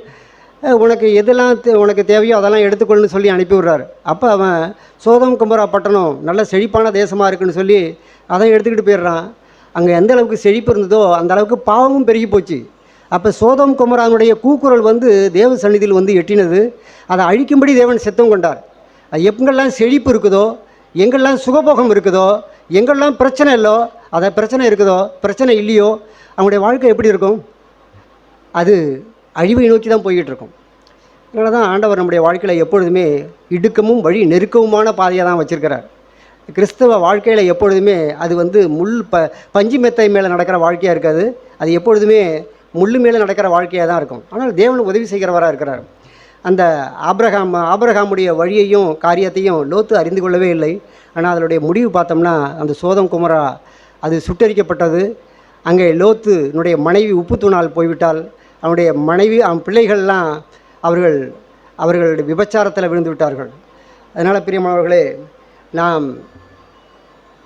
உனக்கு எதெல்லாம் உனக்கு தேவையோ அதெல்லாம் எடுத்துக்கொள்ளுன்னு சொல்லி அனுப்பி விட்றார். அப்போ அவன் சோதம் குமரா பட்டணம் நல்ல செழிப்பான தேசமாக இருக்குன்னு சொல்லி அதை எடுத்துக்கிட்டு போயிடுறான். அங்கே எந்த அளவுக்கு செழிப்பு இருந்ததோ அந்த அளவுக்கு பாவமும் பெருகி போச்சு. அப்போ சோதம் குமரானுடைய கூக்குரல் வந்து தேவ சந்நிதியில் வந்து எட்டினது. அதை அழிக்கும்படி தேவன் சித்தம் கொண்டார். எங்கெல்லாம் செழிப்பு இருக்குதோ, எங்கெல்லாம் சுகபோகம் இருக்குதோ, எங்கெல்லாம் பிரச்சனை இல்லோ, அதை பிரச்சனை இருக்குதோ பிரச்சனை இல்லையோ, அவங்களுடைய வாழ்க்கை எப்படி இருக்கும்? அது அழிவை நோக்கி தான் போய்கிட்டு இருக்கும். அதனால தான் ஆண்டவர் நம்முடைய வாழ்க்கையில் எப்பொழுதுமே இடுக்கமும் வழி நெருக்கவுமான பாதையாக தான் வச்சுருக்கிறார். கிறிஸ்தவ வாழ்க்கையில் எப்பொழுதுமே அது வந்து பஞ்சு மெத்தை மேலே நடக்கிற வாழ்க்கையாக இருக்காது. அது எப்பொழுதுமே முள்ளு மேலே நடக்கிற வாழ்க்கையாக தான் இருக்கும். ஆனால் தேவன் உதவி செய்கிறவராக இருக்கிறார். அந்த ஆபிரகாமுடைய வழியையும் காரியத்தையும் லோத்து அறிந்து கொள்ளவே இல்லை. ஆனால் அதனுடைய முடிவு பார்த்தோம்னா அந்த சோதம் குமரா அது சுட்டரிக்கப்பட்டது. அங்கே லோத்துனுடைய மனைவி உப்பு தூணால் போய்விட்டால். அவனுடைய மனைவி, அவன் பிள்ளைகள்லாம் அவர்களுடைய விபச்சாரத்தில் விழுந்து விட்டார்கள். அதனால் பிரியமானவர்களே, நாம்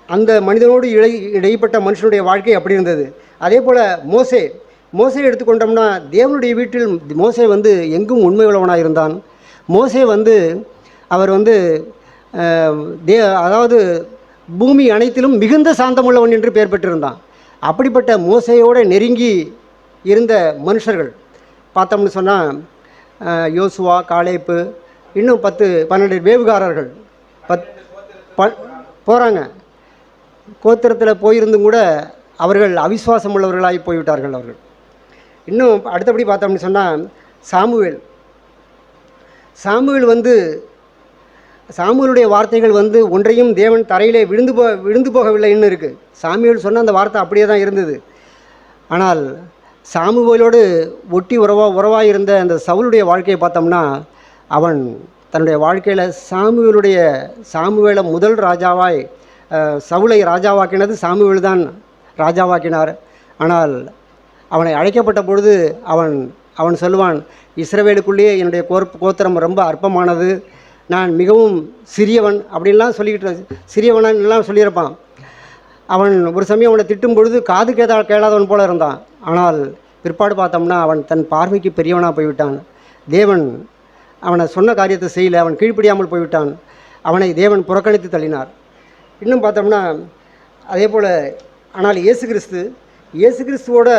அந்த மனிதனோடு இடைப்பட்ட மனுஷனுடைய வாழ்க்கை அப்படி இருந்தது. அதே போல் மோசே எடுத்துக்கொண்டோம்னா, தேவனுடைய வீட்டில் மோசே வந்து எங்கும் உண்மை உள்ளவனாக இருந்தான். மோசே வந்து அவர் வந்து அதாவது பூமி அனைத்திலும் மிகுந்த சாந்தமுள்ளவன் என்று பெயர் பெற்றிருந்தான். அப்படிப்பட்ட மோசையோடு நெருங்கி இருந்த மனுஷர்கள் பார்த்தோம்னு சொன்னால் யோசுவா, காலேப்பு, இன்னும் 10-12 வேவுகாரர்கள் போகிறாங்க. கோத்திரத்தில் போயிருந்தும் கூட அவர்கள் அவிசுவாசம் உள்ளவர்களாகி போய்விட்டார்கள். அவர்கள் இன்னும் அடுத்தபடி பார்த்தோம்னு சொன்னால் சாமுவேலுடைய வார்த்தைகள் வந்து ஒன்றையும் தேவன் தரையிலே விழுந்து போகவில்லைன்னு இருக்குது. சாமுவேல் சொன்ன அந்த வார்த்தை அப்படியே தான் இருந்தது. ஆனால் சாமுவேலோடு ஒட்டி உறவாக இருந்த அந்த சவுலுடைய வாழ்க்கையை பார்த்தோம்னா, அவன் தன்னுடைய வாழ்க்கையில் சாமுவேலை முதல் ராஜாவாய் சவுலை ராஜாவாக்கினது சாமுவேல் தான் ராஜாவாக்கினார். ஆனால் அவனை அழைக்கப்பட்ட பொழுது அவன் சொல்லுவான், இஸ்ரவேலுக்குள்ளேயே என்னுடைய கோத்திரம் ரொம்ப அற்பமானது, நான் மிகவும் சிறியவன் அப்படின்லாம் சிறியவனெல்லாம் சொல்லியிருப்பான். அவன் ஒரு சமயம் அவனை திட்டும் பொழுது காது கேளாதவன் போல இருந்தான். ஆனால் பிற்பாடு பார்த்தோம்னா அவன் தன் பார்வைக்கு பெரியவனாக போய்விட்டான். தேவன் அவனை சொன்ன காரியத்தை செய்யலை, அவன் கீழ்ப்படியாமல் போய்விட்டான். அவனை தேவன் புறக்கணித்து தள்ளினார். இன்னும் பார்த்தோம்னா அதே போல் ஆனால் இயேசு கிறிஸ்துவோட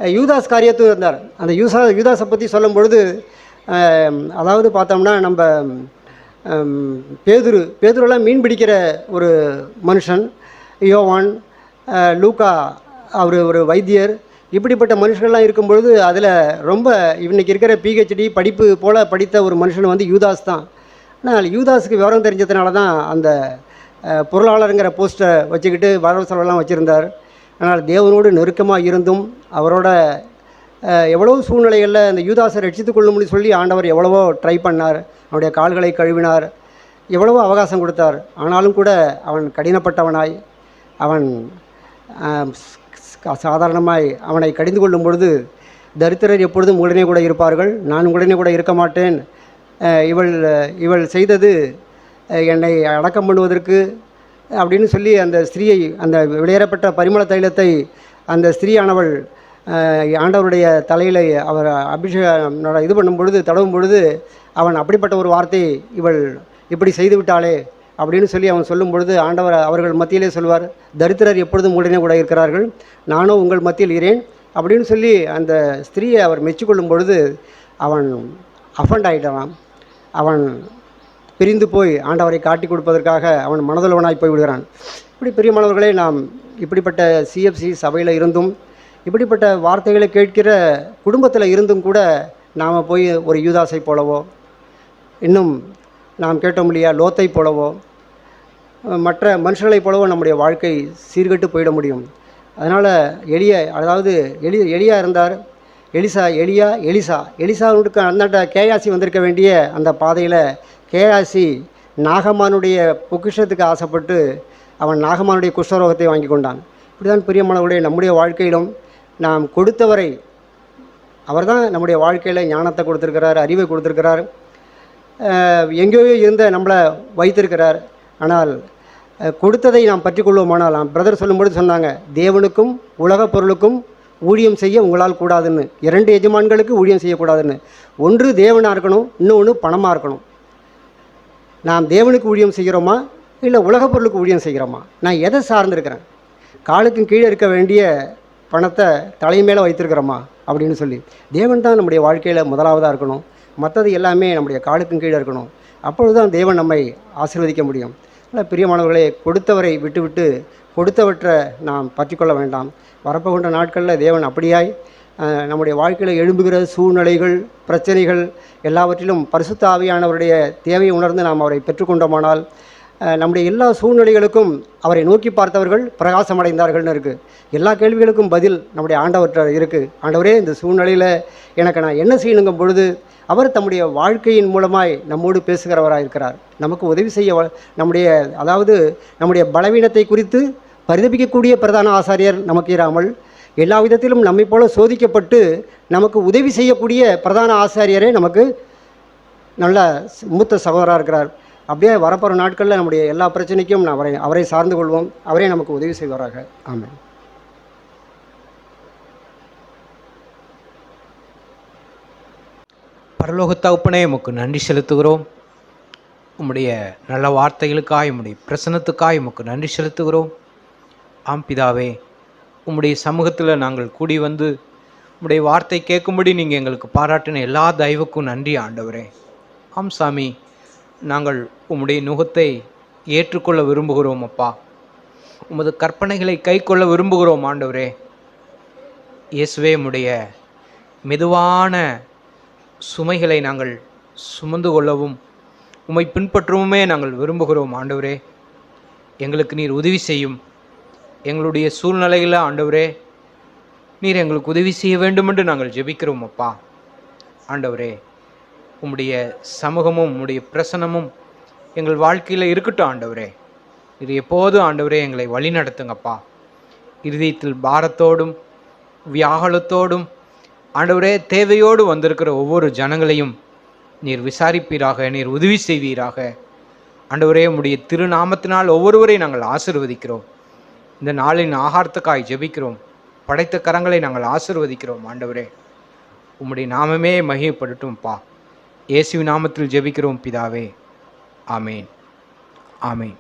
யூதாஸ் காரியத்தும் இருந்தார். அந்த யூதாஸை பற்றி சொல்லும் பொழுது அதாவது பார்த்தோம்னா நம்ம பேதுருலாம் மீன் பிடிக்கிற ஒரு மனுஷன், யோவான், லூக்கா அவர் ஒரு வைத்தியர், இப்படிப்பட்ட மனுஷர்கள்லாம் இருக்கும்பொழுது அதில் ரொம்ப இன்றைக்கி இருக்கிற பிஹெச்டி படிப்பு போல் படித்த ஒரு மனுஷன் வந்து யூதாஸ் தான். ஆனால் யூதாஸுக்கு விவரம் தெரிஞ்சதுனால தான் அந்த பொருளாளருங்கிற போஸ்ட்டை வச்சுக்கிட்டு வரவு செலவெல்லாம் வச்சுருந்தார். ஆனால் தேவனோடு நெருக்கமாக இருந்தும் அவரோட எவ்வளோ சூழ்நிலைகளில் அந்த யூதாஸை ரட்சித்து கொள்ளும்னு சொல்லி ஆண்டவர் எவ்வளவோ ட்ரை பண்ணார். அவனுடைய கால்களை கழுவினார், எவ்வளவோ அவகாசம் கொடுத்தார். ஆனாலும் கூட அவன் கடினப்பட்டவனாய் அவன் சாதாரணமாய் அவனை கடிந்து கொள்ளும் பொழுது, தரித்திரர் எப்பொழுதும் உடனே கூட இருப்பார்கள், நான் உடனே கூட இருக்க மாட்டேன், இவள் செய்தது என்னை அடக்கம் பண்ணுவதற்கு அப்படின்னு சொல்லி அந்த ஸ்திரீயை, அந்த வெளியேறப்பட்ட பரிமள தைலத்தை அந்த ஸ்திரீயானவள் ஆண்டவருடைய தலையில் அவர் அபிஷேகம் இது பண்ணும் பொழுது, தடவும் பொழுது, அவன் அப்படிப்பட்ட ஒரு வார்த்தை, இவள் இப்படி செய்து விட்டாளே அப்படின்னு சொல்லி அவன் சொல்லும் பொழுது, ஆண்டவர் அவர்கள் மத்தியிலே சொல்வார், தரித்திரர் எப்பொழுதும் உடனே கூட இருக்கிறார்கள், நானும் உங்கள் மத்தியில் இருக்கிறேன் அப்படின்னு சொல்லி அந்த ஸ்திரீயை அவர் மெச்சிக்கொள்ளும் பொழுது அவன் அஃபண்ட் ஆகிட்டான். அவன் பிரிந்து போய் ஆண்டவரை காட்டி கொடுப்பதற்காக அவன் மனதுள்ளவனாய் போய் விடுகிறான். இப்படி பிரியமானவர்களே, நாம் இப்படிப்பட்ட சிஎஃப்சி சபையில் இருந்தும் இப்படிப்பட்ட வார்த்தைகளை கேட்கிற குடும்பத்தில் இருந்தும் கூட நாம் போய் ஒரு யூதாஸை போலவோ, இன்னும் நாம் கேட்டோம் இல்லையா, லோத்தை போலவோ, மற்ற மனுஷர்களைப் போலவோ நம்முடைய வாழ்க்கை சீர்கெட்டு போயிட முடியும். அதனால் எலியா இருந்தார், எலிசாவுக்கு அந்தாண்ட கேயாசி வந்திருக்க வேண்டிய அந்த பாதையில் கேயாசி நாகமானுடைய பொக்கிஷத்துக்கு ஆசைப்பட்டு அவன் நாகமானுடைய குஷ்டரோகத்தை வாங்கி கொண்டான். இப்படி தான் பிரியமானவர்களே, நம்முடைய வாழ்க்கையிலும் நாம் கொடுத்தவரை, அவர் தான் நம்முடைய வாழ்க்கையில் ஞானத்தை கொடுத்துருக்கிறார், அறிவை கொடுத்துருக்கிறார், எங்கேயோ இருந்த நம்மளை வைத்திருக்கிறார். ஆனால் கொடுத்ததை நாம் பற்றி கொள்வோமானால், பிரதர் சொல்லும்போது சொன்னாங்க, தேவனுக்கும் உலகப் பொருளுக்கும் ஊழியம் செய்ய உங்களால் கூடாதுன்னு, 2 எஜமான்களுக்கு ஊழியம் செய்யக்கூடாதுன்னு. ஒன்று தேவனாக இருக்கணும், இன்னொன்று பணமாக இருக்கணும். நாம் தேவனுக்கு ஊழியம் செய்கிறோமா இல்லை உலகப் பொருளுக்கு ஊழியம் செய்கிறோமா? நான் எதை சார்ந்திருக்கிறேன்? காலுக்கும் கீழே இருக்க வேண்டிய பணத்தை தலை மேலே வைத்திருக்கிறோமா அப்படின்னு சொல்லி, தேவன் தான் நம்முடைய வாழ்க்கையில் முதலாவதாக இருக்கணும், மற்றது எல்லாமே நம்முடைய காலுக்கும் கீழே இருக்கணும். அப்பொழுது தான் தேவன் நம்மை ஆசீர்வதிக்க முடியும். அதனால் பிரியமானவர்களே, கொடுத்தவரை விட்டுவிட்டு கொடுத்தவற்றை நாம் பற்றிக்கொள்ள வேண்டாம். வரப்போகின்ற நாட்களில் தேவன் அப்படியாய் நம்முடைய வாழ்க்கையில் எழும்புகிற சூழ்நிலைகள், பிரச்சனைகள் எல்லாவற்றிலும் பரிசுத்த ஆவியானவருடைய தேவையை உணர்ந்து நாம் அவரை பெற்றுக்கொண்டோமானால், நம்முடைய எல்லா சூழ்நிலைகளுக்கும் அவரை நோக்கி பார்த்தவர்கள் பிரகாசமடைந்தார்கள்னு இருக்குது. எல்லா கேள்விகளுக்கும் பதில் நம்முடைய ஆண்டவர்கிட்ட இருக்குது. ஆண்டவரே, இந்த சூழ்நிலையில் எனக்கு நான் என்ன செய்யணுங்கும் பொழுது அவர் தம்முடைய வாழ்க்கையின் மூலமாய் நம்மோடு பேசுகிறவராக இருக்கிறார். நமக்கு உதவி செய்ய நம்முடைய பலவீனத்தை குறித்து பரிதபிக்கக்கூடிய பிரதான ஆசாரியர் நமக்கு இராமல், எல்லா விதத்திலும் நம்மை போல சோதிக்கப்பட்டு நமக்கு உதவி செய்யக்கூடிய பிரதான ஆசாரியரே நமக்கு நல்ல மூத்த சகோதராக இருக்கிறார். அப்படியே வரப்போகிற நாட்களில் நம்முடைய எல்லா பிரச்சனைக்கும் அவரை சார்ந்து கொள்வோம். அவரே நமக்கு உதவி செய்வாராக. ஆமென். பரலோக தகப்பனே, உமக்கு நன்றி செலுத்துகிறோம். உம்முடைய நல்ல வார்த்தைகளுக்காய், உம்முடைய பிரசன்னத்துக்காய் உமக்கு நன்றி செலுத்துகிறோம். ஆம் பிதாவே, உம்முடைய சமூகத்தில் நாங்கள் கூடி வந்து உம்முடைய வார்த்தை கேட்கும்படி நீங்கள் எங்களுக்கு பாராட்டின எல்லா தயவுக்கும் நன்றி ஆண்டவரே. ஆம் சாமி, நாங்கள் உம்முடைய நுகத்தை ஏற்றுக்கொள்ள விரும்புகிறோம் அப்பா. உமது கற்பனைகளை கை கொள்ள விரும்புகிறோம் ஆண்டவரே. இயேசுவே, உம்முடைய மெதுவான சுமைகளை நாங்கள் சுமந்து கொள்ளவும் உம்மை பின்பற்றவுமே நாங்கள் விரும்புகிறோம் ஆண்டவரே. எங்களுக்கு நீர் உதவி செய்யும். எங்களுடைய சூழ்நிலையில் ஆண்டவரே, நீர் எங்களுக்கு உதவி செய்ய வேண்டும் என்று நாங்கள் ஜெபிக்கிறோம் அப்பா. ஆண்டவரே, உம்முடைய சமூகமும் உம்முடைய பிரசனமும் எங்கள் வாழ்க்கையில் இருக்கட்டும் ஆண்டவரே. இது எப்போதும் ஆண்டவரே எங்களை வழி நடத்துங்கப்பா. இருதயத்தில் பாரத்தோடும் வியாகுலத்தோடும் ஆண்டவரே தேவையோடு வந்திருக்கிற ஒவ்வொரு ஜனங்களையும் நீர் விசாரிப்பீராக, நீர் உதவி செய்வீராக. ஆண்டவரே, உம்முடைய திருநாமத்தினால் ஒவ்வொருவரை நாங்கள் ஆசீர்வதிக்கிறோம். இந்த நாளின் ஆகாரத்துக்காய் ஜெபிக்கிறோம். படைத்த கரங்களை நாங்கள் ஆசீர்வதிக்கிறோம் ஆண்டவரே. உம்முடைய நாமமே மகிமைப்படட்டும்ப்பா. இயேசுவின் நாமத்தில் ஜெபிக்கிறோம் பிதாவே. ஆமேன், ஆமேன்.